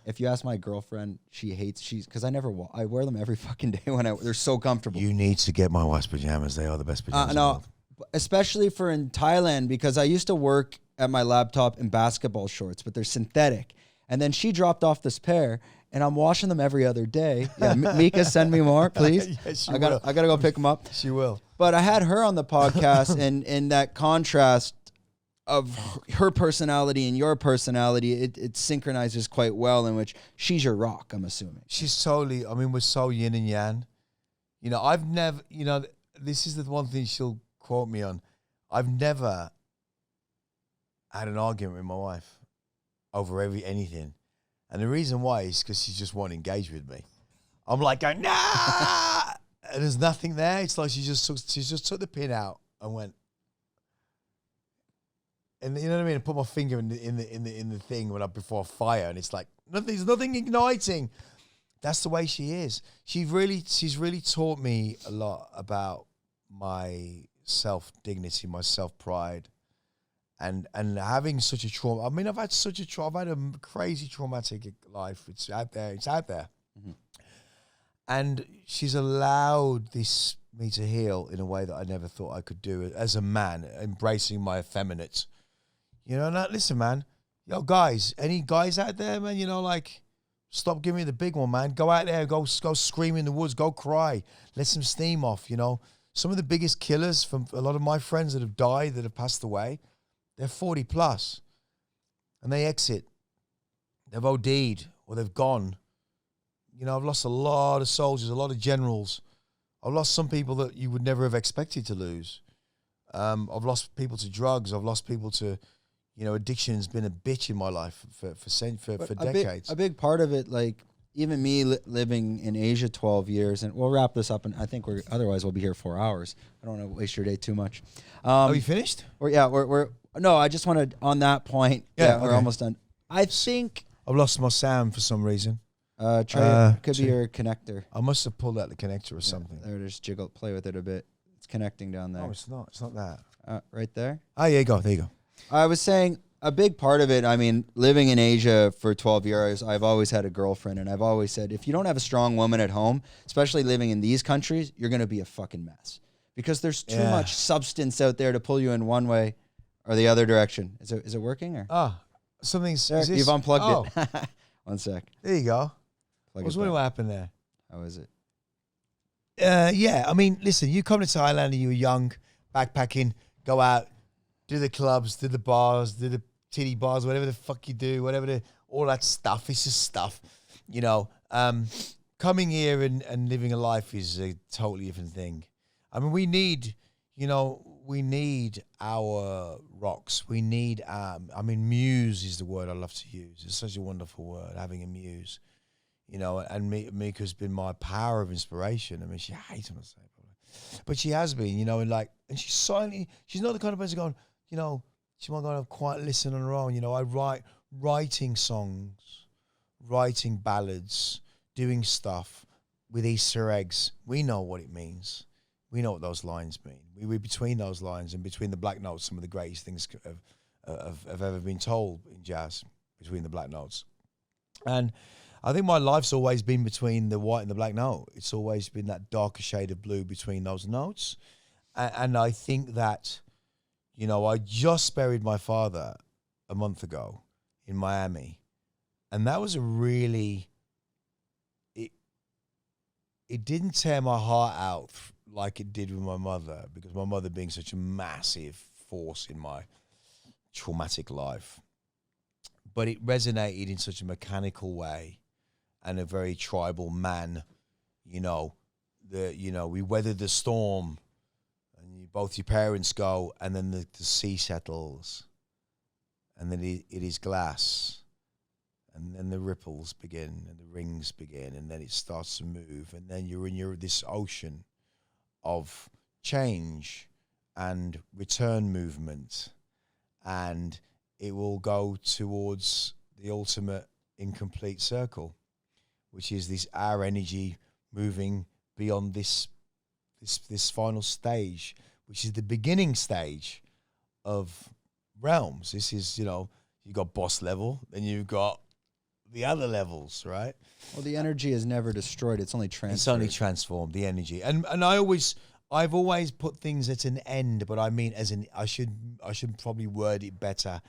if you ask my girlfriend, because I wear them every fucking day they're so comfortable. You need to get my wife's pajamas. They are the best pajamas in the world. Especially for in Thailand, because I used to work at my laptop in basketball shorts, but they're synthetic. And then she dropped off this pair, and I'm washing them every other day. Yeah, Mika, send me more, please. Yes, I gotta go pick them up. She will. But I had her on the podcast, and in that contrast of her personality and your personality, it synchronizes quite well, in which she's your rock, I'm assuming. She's totally, we're so yin and yang. I've never, this is the one thing she'll quote me on. I've never had an argument with my wife over anything. And the reason why is because she just won't engage with me. I'm like going, nah! And there's nothing there. It's like she just took the pin out and went. And you know what I mean? I put my finger in the thing before a fire, and it's like there's nothing igniting. That's the way she is. She's really taught me a lot about my self-dignity, my self-pride, and having such a trauma. I've had a crazy traumatic life. It's out there. Mm-hmm. And she's allowed me to heal in a way that I never thought I could do as a man, embracing my effeminate. Listen, man. Yo, guys, any guys out there, man, stop giving me the big one, man. Go out there, go scream in the woods, go cry. Let some steam off, Some of the biggest killers from a lot of my friends that have died, that have passed away, they're 40 plus. And they exit. They've OD'd or they've gone. I've lost a lot of soldiers, a lot of generals. I've lost some people that you would never have expected to lose. I've lost people to drugs. I've lost people to, addiction's been a bitch in my life for decades. A big part of it, like even me living in Asia 12 years, and we'll wrap this up, and I think otherwise we'll be here 4 hours. I don't want to waste your day too much. Are you finished? No, I just wanted on that point. Yeah, we're almost done. I think I've lost my sound for some reason. Could be your connector. I must have pulled out the connector or something. There, just play with it a bit. It's connecting down there. No, it's not. It's not that. Right there. Oh, yeah, there you go. I was saying a big part of it. Living in Asia for 12 years, I've always had a girlfriend, and I've always said, if you don't have a strong woman at home, especially living in these countries, you're going to be a fucking mess because there's too much substance out there to pull you in one way or the other direction. Is it working or? Something's. There, you've unplugged it. One sec. There you go. I was wondering what happened there. How is it? Listen, you come to Thailand and you were young, backpacking, go out, do the clubs, do the bars, do the titty bars, whatever the fuck you do, all that stuff. It's just stuff, Coming here and living a life is a totally different thing. We need our rocks. We need, muse is the word I love to use. It's such a wonderful word, having a muse. And Mika's been my power of inspiration. She hates when I say it. But she has been, you know, and she's silently, she's not the kind of person going, you know, she might go and have quiet listen on her own. You know, writing songs, writing ballads, doing stuff with Easter eggs. We know what it means. We know what those lines mean. We're between those lines and between the black notes, some of the greatest things have ever been told in jazz, between the black notes. And I think my life's always been between the white and the black note. It's always been that darker shade of blue between those notes. And I think that, you know, I just buried my father a month ago in Miami. And that was a really, it didn't tear my heart out like it did with my mother, because my mother being such a massive force in my traumatic life. But it resonated in such a mechanical way and a very tribal man, you know, we weathered the storm and both your parents go and then the sea settles and then it is glass. And then the ripples begin and the rings begin and then it starts to move. And then you're in this ocean of change and return movement. And it will go towards the ultimate incomplete circle, which is this our energy moving beyond this final stage, which is the beginning stage of realms. This is, you know, you've got boss level, then you've got the other levels, right? Well, the energy is never destroyed; it's only transferred. It's only transformed, the energy. And I've always put things at an end, but I mean as in I should probably word it better,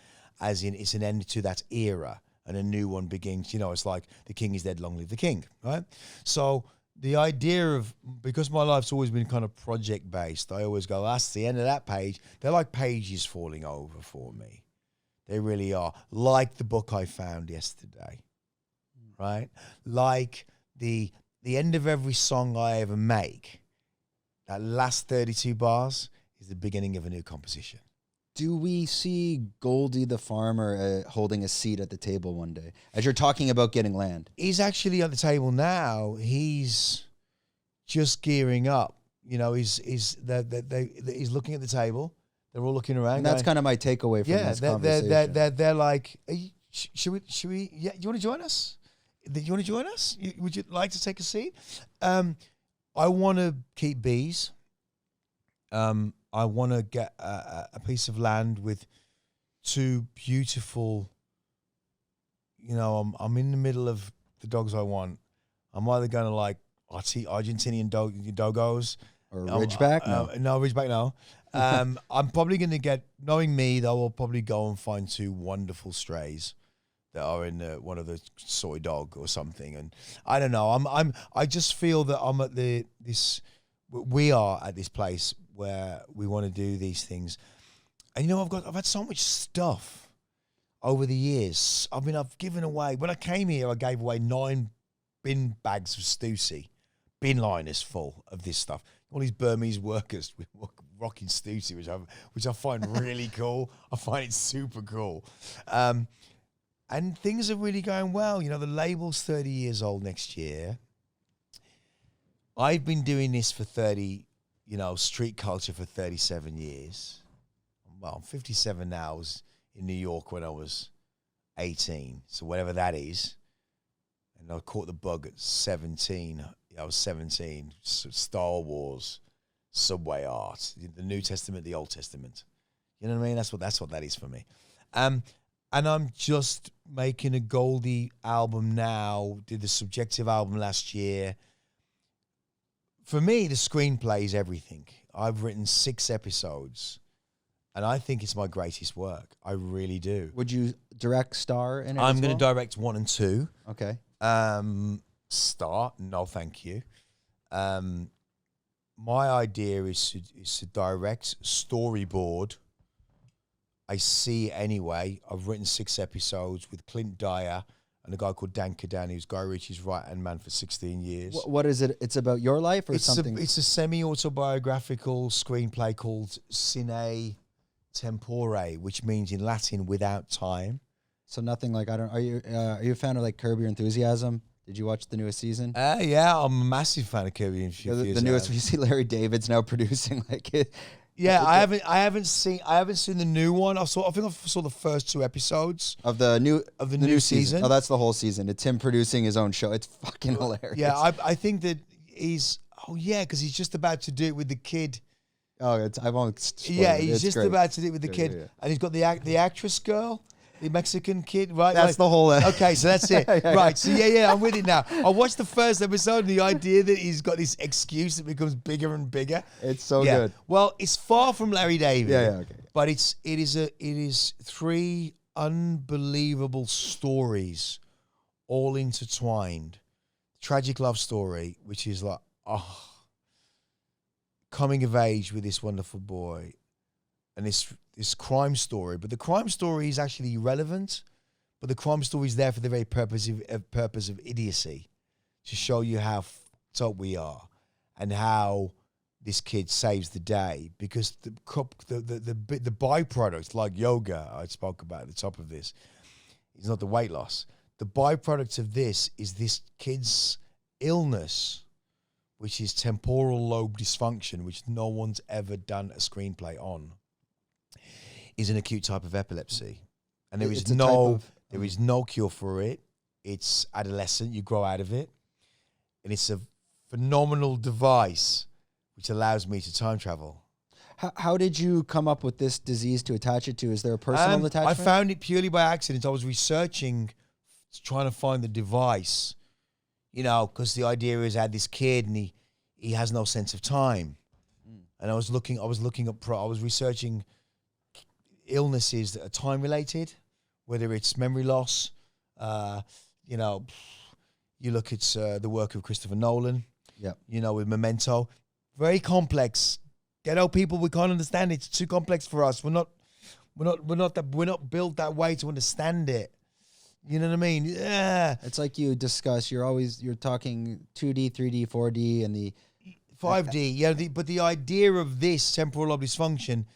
as in it's an end to that era and a new one begins. You know, it's like the king is dead, long live the king, right? So the idea of, because my life's always been kind of project based, I always go, that's the end of that page. They're like pages falling over for me. They really are. Like the book I found yesterday. Right? Like the end of every song I ever make, that last 32 bars is the beginning of a new composition. Do we see Goldie the farmer holding a seat at the table one day as you're talking about getting land? He's actually at the table now. He's just gearing up. You know, he's looking at the table. They're all looking around. And that's kind of my takeaway from this conversation. They're like, should we? Yeah, you want to join us? You want to join us? Would you like to take a seat? I want to keep bees. I want to get a piece of land with two beautiful, you know, I'm in the middle of the dogs I want. I'm either going to like Argentinian doggos. Or Ridgeback? No, Ridgeback, no. I'm probably going to get, knowing me, though, I'll probably go and find two wonderful strays that are in one of the soy dog or something. And I don't know. I just feel that I'm at we are at this place where we want to do these things. And you know, I've had so much stuff over the years. I've given away, when I came here, I gave away 9 bin bags of Stussy, bin liners full of this stuff. All these Burmese workers rocking Stussy, which I find really cool. I find it super cool. And things are really going well. You know, the label's 30 years old next year. I've been doing this for street culture for 37 years. Well, I'm 57 now. I was in New York when I was 18. So whatever that is. And I caught the bug at 17. I was 17. Star Wars, Subway Art, the New Testament, the Old Testament. You know what I mean? That's what that is for me. And I'm just making a Goldie album now. Did the Subjective album last year. For me, the screenplay is everything. I've written 6 episodes, and I think it's my greatest work. I really do. Would you direct, star in it? I'm going to direct 1 and 2. Okay. Star? No, thank you. My idea is to direct, storyboard. I see anyway. I've written 6 episodes with Clint Dyer and a guy called Dan Cadan, who's Guy Ritchie's right-hand man for 16 years. What is it? It's about your life or something? It's a semi-autobiographical screenplay called Sine Tempore, which means in Latin, without time. So nothing like, are you a fan of like Curb Your Enthusiasm? Did you watch the newest season? Yeah, I'm a massive fan of Curb Your Enthusiasm. The newest. You see Larry David's now producing like it. Yeah, I haven't seen the new one. I think I saw the first 2 episodes of the new season. Oh, that's the whole season. It's him producing his own show. It's fucking hilarious. Yeah, I think that he's because he's just about to do it with the kid. Oh, I won't. Yeah, he's it's just great. about to do it with the kid, yeah. and he's got the actress girl. The Mexican kid, right? That's the whole. Okay, so that's it. Right. So yeah, I'm with it now. I watched the first episode, and the idea that he's got this excuse that becomes bigger and bigger. It's so good. Well, it's far from Larry David. Yeah, okay. But it is 3 unbelievable stories, all intertwined. Tragic love story, which is like coming of age with this wonderful boy, and this crime story, but the crime story is actually irrelevant, but the crime story is there for the very purpose of idiocy, to show you how fucked up we are and how this kid saves the day, because the byproduct, like yoga I spoke about at the top of this, is not the weight loss. The byproduct of this is this kid's illness, which is temporal lobe dysfunction, which no one's ever done a screenplay on. Is an acute type of epilepsy, and there is no cure for it. It's adolescent, you grow out of it, and it's a phenomenal device which allows me to time travel. How did you come up with this disease to attach it to? Is there a personal attachment? I found it purely by accident. I was researching, trying to find the device, because the idea is I had this kid and he has no sense of time, and I was researching illnesses that are time related, whether it's memory loss. You look at the work of Christopher Nolan. Yeah. With Memento, very complex. Ghetto people, we can't understand it. It's too complex for us. We're not built that way to understand it. You know what I mean? Yeah. It's like you discuss. You're talking 2D, 3D, 4D, and the 5D. Yeah. But the idea of this temporal lobe dysfunction,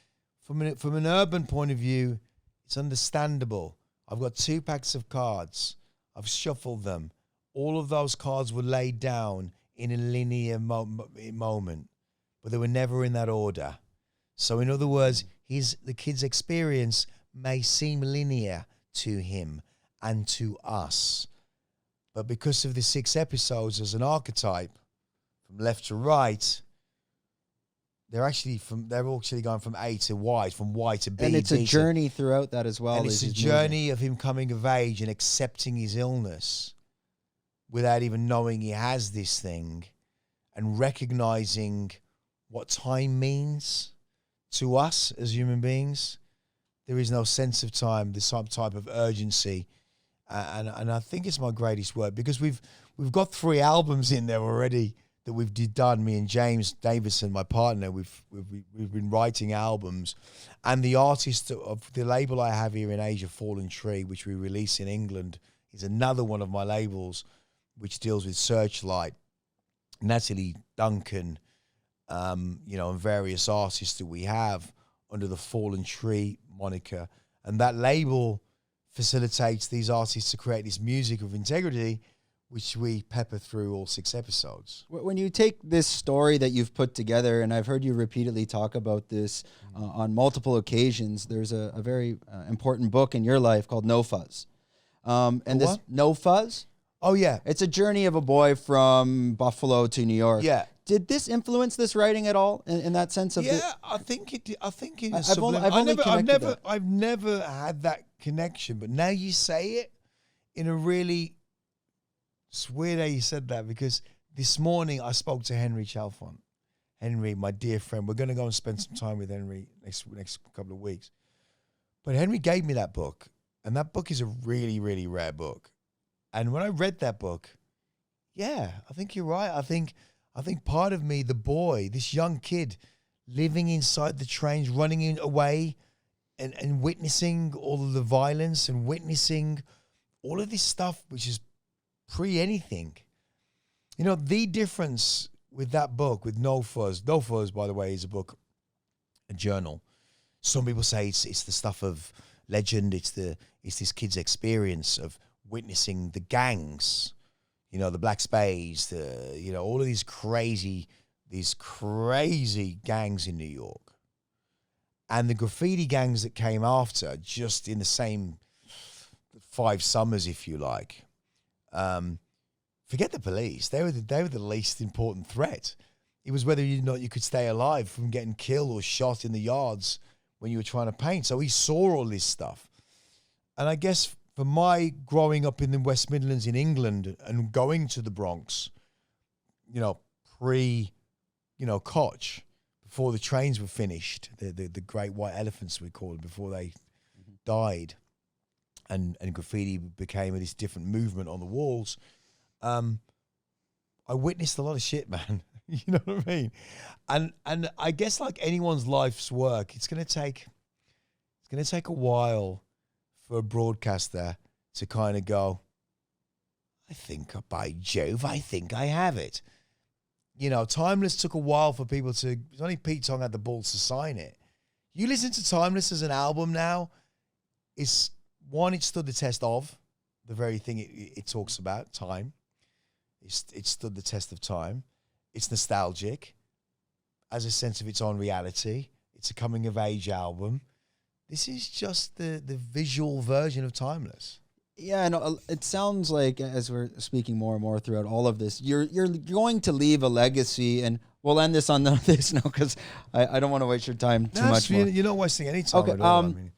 from an urban point of view, it's understandable. I've got 2 packs of cards. I've shuffled them. All of those cards were laid down in a linear moment, but they were never in that order. So in other words, the kid's experience may seem linear to him and to us. But because of the 6 episodes as an archetype, from left to right, they're actually going from A to Y, from Y to B. And it's a journey throughout that as well. And it's a journey of him coming of age and accepting his illness without even knowing he has this thing, and recognizing what time means to us as human beings. There is no sense of time, there's some type of urgency. And I think it's my greatest work, because we've got 3 albums in there already that we've done. Me and James Davison, my partner, we've been writing albums, and the artist of the label I have here in Asia, Fallen Tree, which we release in England, is another one of my labels, which deals with Searchlight, Natalie Duncan, and various artists that we have under the Fallen Tree moniker, and that label facilitates these artists to create this music of integrity, which we pepper through all 6 episodes. When you take this story that you've put together, and I've heard you repeatedly talk about this on multiple occasions, there's a very important book in your life called No Fuzz. This No Fuzz? Oh, yeah. It's a journey of a boy from Buffalo to New York. Yeah. Did this influence this writing at all in that sense of? Yeah, I think it. I think it is. I've never had that connection, but now you say it in a really. It's weird how you said that, because this morning I spoke to Henry Chalfont. Henry, my dear friend, we're going to go and spend some time with Henry next couple of weeks. But Henry gave me that book, and that book is a really, really rare book. And when I read that book, yeah, I think you're right. I think part of me, the boy, this young kid living inside the trains, running away and witnessing all of the violence and witnessing all of this stuff, which is pre-anything. The difference with that book, with No Fuzz, by the way, is a journal. Some people say it's the stuff of legend. It's this kid's experience of witnessing the gangs, you know, the Black Spades, you know, all of these crazy gangs in New York. And the graffiti gangs that came after, just in the same 5 summers, if you like. Forget the police. They were the least important threat. It was whether or not you could stay alive from getting killed or shot in the yards when you were trying to paint. So he saw all this stuff. And I guess for my growing up in the West Midlands in England and going to the Bronx, you know, Koch, before the trains were finished, the great white elephants, we call them, before they died, and graffiti became this different movement on the walls, I witnessed a lot of shit, man. You know what I mean? And I guess like anyone's life's work, it's gonna take a while for a broadcaster to kind of go, I think, by Jove, I think I have it. You know, Timeless took a while for people to, only Pete Tong had the balls to sign it. You listen to Timeless as an album now, it stood the test of the very thing it talks about, time. It stood the test of time. It's nostalgic, has a sense of its own reality. It's a coming of age album. This is just the visual version of Timeless. Yeah, and it sounds like, as we're speaking more and more throughout all of this, you're going to leave a legacy, and we'll end this on this now because I don't want to waste your time too much more. You're not wasting any time at all. I mean.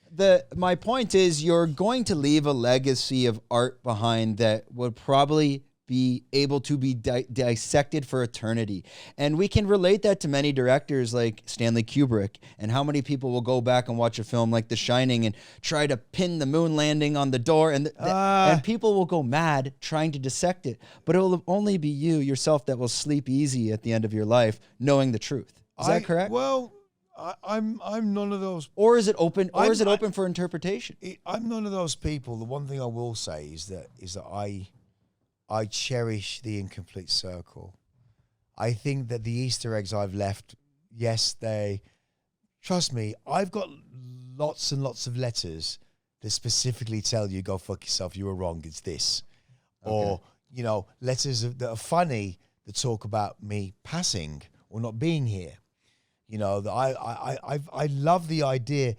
My point is, you're going to leave a legacy of art behind that would probably be able to be dissected for eternity. And we can relate that to many directors like Stanley Kubrick, and how many people will go back and watch a film like The Shining and try to pin the moon landing on the door, and people will go mad trying to dissect it. But it will only be you yourself that will sleep easy at the end of your life knowing the truth. Is that correct? Well, I'm none of those. Or is it open? Or is it open for interpretation? I'm none of those people. The one thing I will say is that I cherish the incomplete circle. I think that the Easter eggs I've left, yes, trust me, I've got lots and lots of letters that specifically tell you, go fuck yourself, you were wrong, it's this. Okay. Or, you know, letters that are funny that talk about me passing or not being here. You know, I love the idea,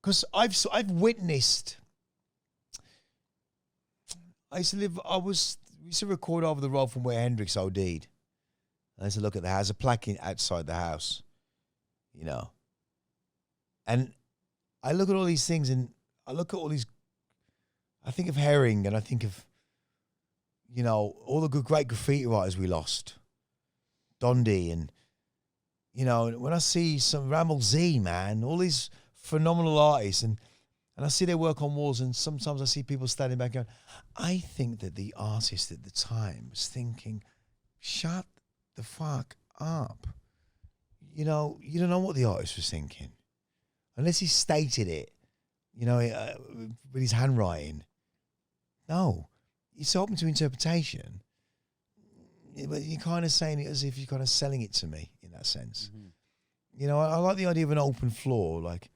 because I've witnessed. We used to record over the road from where Hendrix OD'd. I used to look at the house, a plaque outside the house, you know. And I look at all these things, and I look at all these. I think of Herring, and I think of, you know, all the great graffiti writers we lost, Dondi, and. You know, when I see some Ramble Z, man, all these phenomenal artists, and I see their work on walls, and sometimes I see people standing back going, I think that the artist at the time was thinking, shut the fuck up. You know, you don't know what the artist was thinking. Unless he stated it, you know, with his handwriting. No, it's open to interpretation. But you're kind of saying it as if you're kind of selling it to me in that sense. Mm-hmm. You know, I like the idea of an open floor. Like,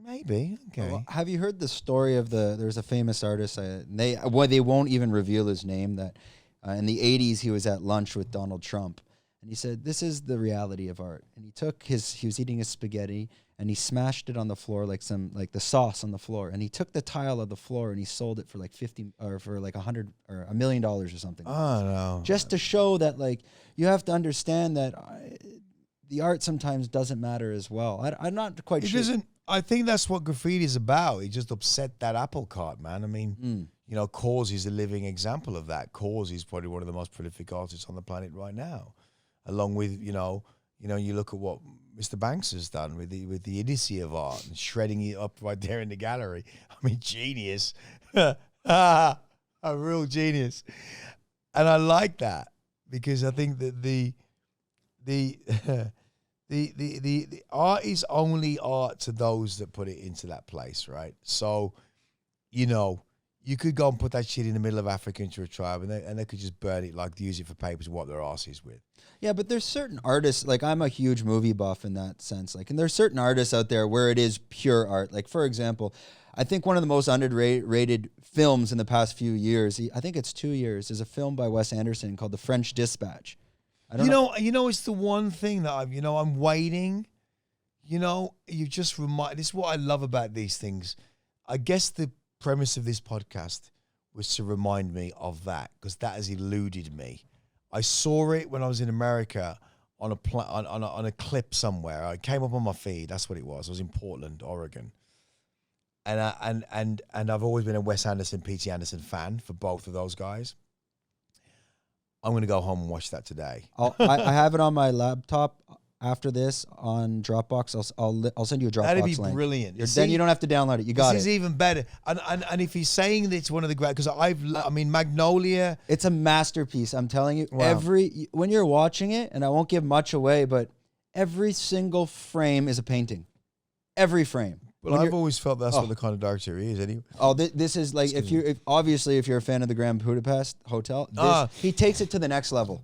maybe, okay. Well, have you heard the story of there's a famous artist, they won't even reveal his name, that in the 80s he was at lunch with Donald Trump. And he said, this is the reality of art. And he was eating his spaghetti, and he smashed it on the floor like the sauce on the floor. And he took the tile of the floor and he sold it for like $50 or for like $100 or $1 million or something. Oh, no. Just to show that, like, you have to understand that the art sometimes doesn't matter as well. I'm not quite sure. It doesn't. I think that's what graffiti is about. It just upset that apple cart, man. I mean, you know, Cause is a living example of that. Cause is probably one of the most prolific artists on the planet right now. Along with, you know, you look at what Mr. Banks has done with the idiocy of art and shredding it up right there in the gallery. I mean, genius, a real genius, and I like that because I think that the art is only art to those that put it into that place, right? So, you know, you could go and put that shit in the middle of Africa into a tribe, and they could just burn it, like use it for papers and wipe their asses with. Yeah, but there's certain artists, like I'm a huge movie buff in that sense. Like, and there's certain artists out there where it is pure art. Like, for example, I think one of the most underrated films in the past few years, I think it's 2 years, is a film by Wes Anderson called The French Dispatch. I don't know. It's the one thing that I'm waiting. You just remind. This is what I love about these things. I guess the premise of this podcast was to remind me of that, because that has eluded me. I saw it when I was in America on a clip somewhere. I came up on my feed. That's what it was. I was in Portland, Oregon, and I've always been a Wes Anderson, P.T. Anderson fan for both of those guys. I'm going to go home and watch that today. I have it on my laptop after this on Dropbox. I'll send you a Dropbox That'd be link. brilliant. Then you don't have to download it. You got it. This is even better. And if he's saying that it's one of the great, because Magnolia. It's a masterpiece. I'm telling you. Wow. When you're watching it, and I won't give much away, but every single frame is a painting. Every frame. Well, I've always felt that's what the kind of director he is, anyway. Oh, this is like, if you're a fan of the Grand Budapest Hotel, he takes it to the next level.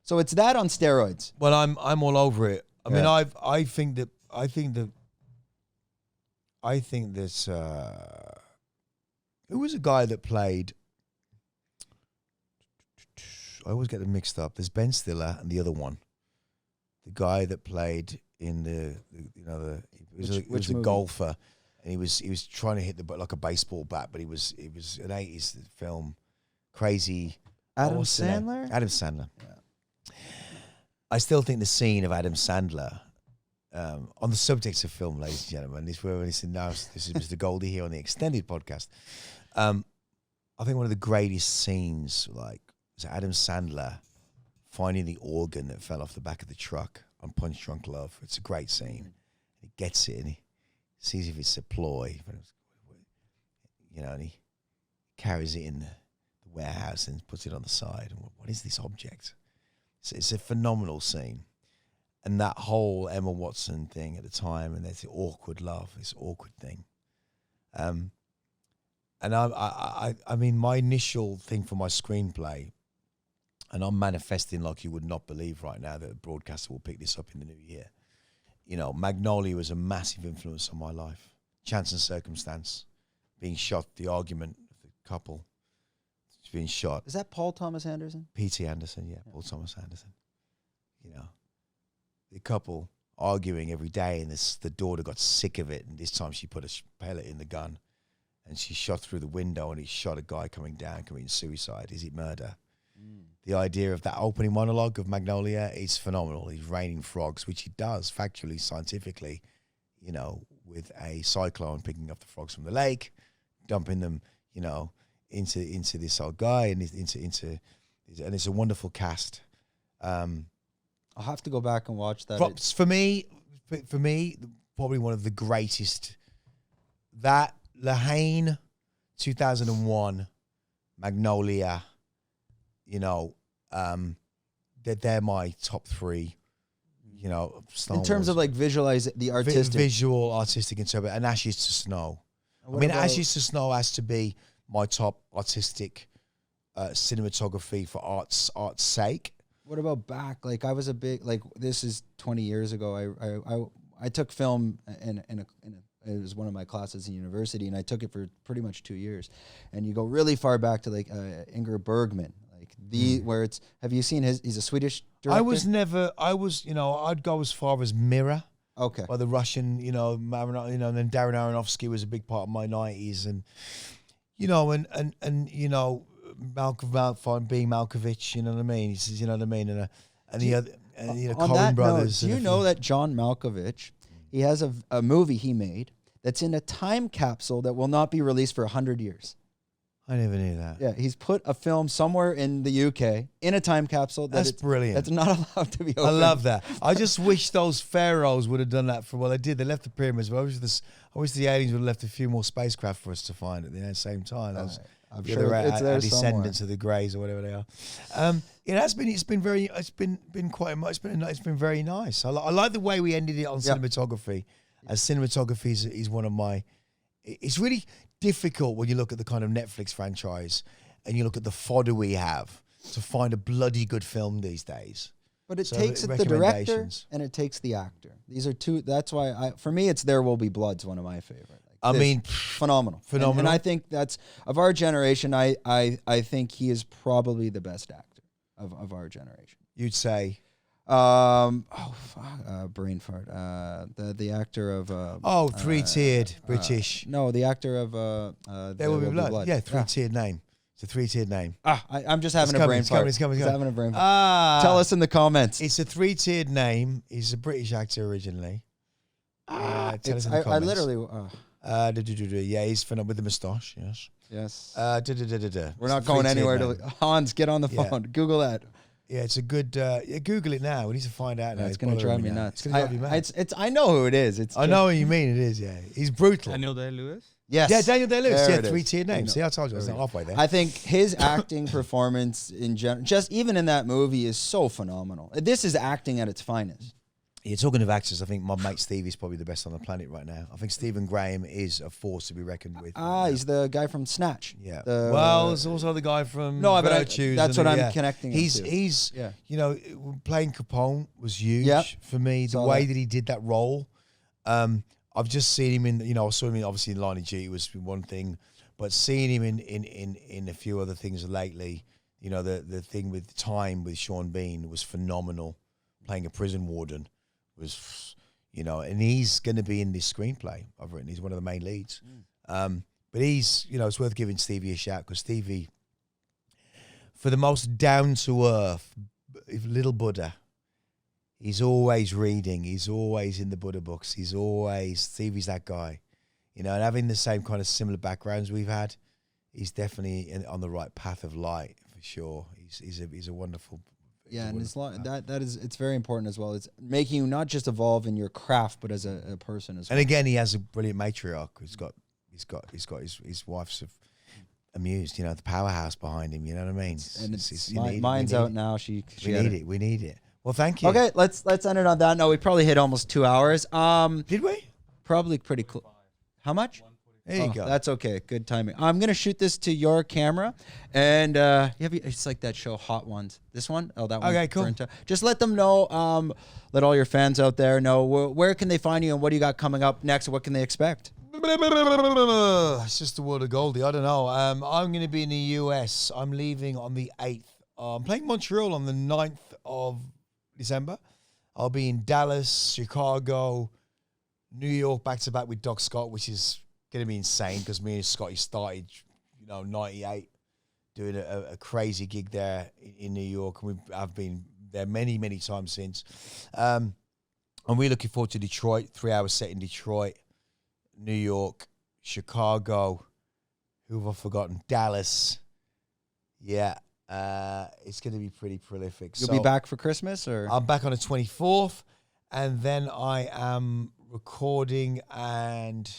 So it's that on steroids. Well, I'm all over it. I think this. Who was a guy that played? I always get them mixed up. There's Ben Stiller and the other one, the guy that played in he was a golfer, and he was trying to hit the like a baseball bat, but it was an 80s film, crazy. Adam Sandler. Adam Sandler. Yeah. I still think the scene of Adam Sandler on the subject of film, ladies and gentlemen, this is Mr. Goldie here on the extended podcast. I think one of the greatest scenes, like, was Adam Sandler finding the organ that fell off the back of the truck on Punch Drunk Love. It's a great scene. He gets it and he sees if it's a ploy, and he carries it in the warehouse and puts it on the side. And what is this object? It's a phenomenal scene. And that whole Emma Watson thing at the time, and there's the awkward love, this awkward thing. And my initial thing for my screenplay, and I'm manifesting like you would not believe right now that a broadcaster will pick this up in the new year. Magnolia was a massive influence on my life. Chance and Circumstance, being shot, the argument of the couple being shot. Is that Paul Thomas Anderson? P.T. Anderson, yeah, Paul Thomas Anderson. The couple arguing every day, and the daughter got sick of it, and this time she put a pellet in the gun, and she shot through the window, and he shot a guy coming down, committing suicide. Is it murder? The idea of that opening monologue of Magnolia is phenomenal. He's raining frogs, which he does factually, scientifically, with a cyclone picking up the frogs from the lake, dumping them, into this old guy, and and it's a wonderful cast. I'll have to go back and watch that. For me, probably one of the greatest. That Lahane, 2001, Magnolia. They're my top three. Star in terms Wars. of like visualize the artistic, visual, artistic interpretation, and Ashes to Snow. Ashes to Snow has to be my top artistic cinematography for art's sake. What about back? Like, I was a big, like, this is 20 years ago. I took film it was one of my classes in university, and I took it for pretty much 2 years. And you go really far back to like Ingmar Bergman, like where it's. Have you seen he's a Swedish director? I'd go as far as Mirror. Okay. By the Russian, and then Darren Aronofsky was a big part of my 90s, and Malkovich being Malkovich, you know what I mean? He says, you know what I mean? And the other, Coen brothers. Do you know that John Malkovich, he has a movie he made that's in a time capsule that will not be released for 100 years? I never knew that. Yeah, he's put a film somewhere in the UK in a time capsule. That's brilliant. That's not allowed to be opened. I love that. I just wish those pharaohs would have done that they did. They left the pyramids, but I wish the aliens would have left a few more spacecraft for us to find at the same time. I'm sure it's there descendants somewhere. of the Greys or whatever they are. It's been very nice. I like the way we ended it on cinematography. As cinematography is one of my it's really difficult when you look at the kind of Netflix franchise and you look at the fodder we have to find a bloody good film these days. But it takes the director and it takes the actor. These are two. That's why for me, it's There Will Be Blood's one of my favorite. Phenomenal. And I think that's of our generation. I think he is probably the best actor of our generation. You'd say, brain fart. The actor of three-tiered British. No, the actor of There Will Be Blood. Yeah, three-tiered name. It's a three-tiered name. I'm just having a brain fart. It's coming. Having a brain fart. Tell us in the comments. It's a three-tiered name. He's a British actor originally. Tell us in the comments. I literally. Yeah, he's phenomenal with the moustache. Yes. We're not going anywhere. Hans, get on the phone. Google that. Yeah, it's a good. Google it now. We need to find out now. It's going to drive me nuts. It's going to drive you mad. I know who it is. I know what you mean. It is. Yeah, he's brutal. Daniel Day-Lewis. Yes. Yeah, Daniel Day-Lewis. There three-tiered name. See, I told you. I was not halfway there. I think his acting performance in general, just even in that movie, is so phenomenal. This is acting at its finest. You're talking of actors. I think my mate Steve is probably the best on the planet right now. I think Stephen Graham is a force to be reckoned with. He's the guy from Snatch. Yeah. There's also the guy from Virtues. That's what I'm connecting. He's playing Capone was huge for me. The way that he did that role. I've just seen him in. I saw him obviously in Line of Duty was one thing, but seeing him in a few other things lately. The thing with Time with Sean Bean was phenomenal. Playing a prison warden. And he's going to be in this screenplay I've written. He's one of the main leads. But he's, it's worth giving Stevie a shout because Stevie, for the most down-to-earth little Buddha, he's always reading. He's always in the Buddha books. Stevie's that guy. And having the same kind of similar backgrounds we've had, he's definitely on the right path of light for sure. He's a wonderful. Yeah, and it's very important as well. It's making you not just evolve in your craft, but as a person as well. And again, he has a brilliant matriarch who's got his wife's amused. The powerhouse behind him. You know what I mean? And mine's out now. We need it. Well, thank you. Okay, let's end it on that. No, we probably hit almost 2 hours. Did we? Probably pretty close. How much? There you go. That's okay. Good timing. I'm going to shoot this to your camera. And it's like that show, Hot Ones. This one? Oh, that one. Okay, cool. Just let them know, let all your fans out there know, where can they find you and what do you got coming up next? What can they expect? It's just the word of Goldie. I don't know. I'm going to be in the US. I'm leaving on the 8th. I'm playing Montreal on the 9th of December. I'll be in Dallas, Chicago, New York, back-to-back with Doc Scott, which is going to be insane because me and Scotty started, 98, doing a crazy gig there in New York. And I've been there many, many times since. And we're looking forward to Detroit, 3 hours set in Detroit, New York, Chicago. Who have I forgotten? Dallas. Yeah. It's going to be pretty prolific. You'll be back for Christmas? Or I'm back on the 24th. And then I am recording and...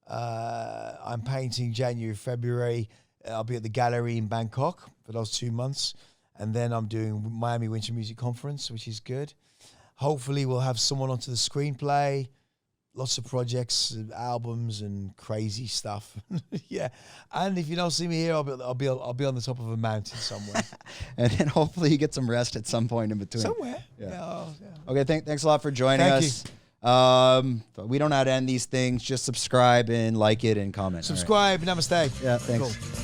I'm painting January, February. I'll be at the gallery in Bangkok for those 2 months. And then I'm doing Miami Winter Music Conference, which is good. Hopefully we'll have someone onto the screenplay. Lots of projects, albums and crazy stuff. Yeah. And if you don't see me here, I'll be on the top of a mountain somewhere. And then hopefully you get some rest at some point in between. Somewhere. Yeah. Okay, thanks a lot for joining us. You. We don't know how to end these things. Just subscribe and like it and comment. Subscribe. Right. Namaste. Yeah, thanks. Cool.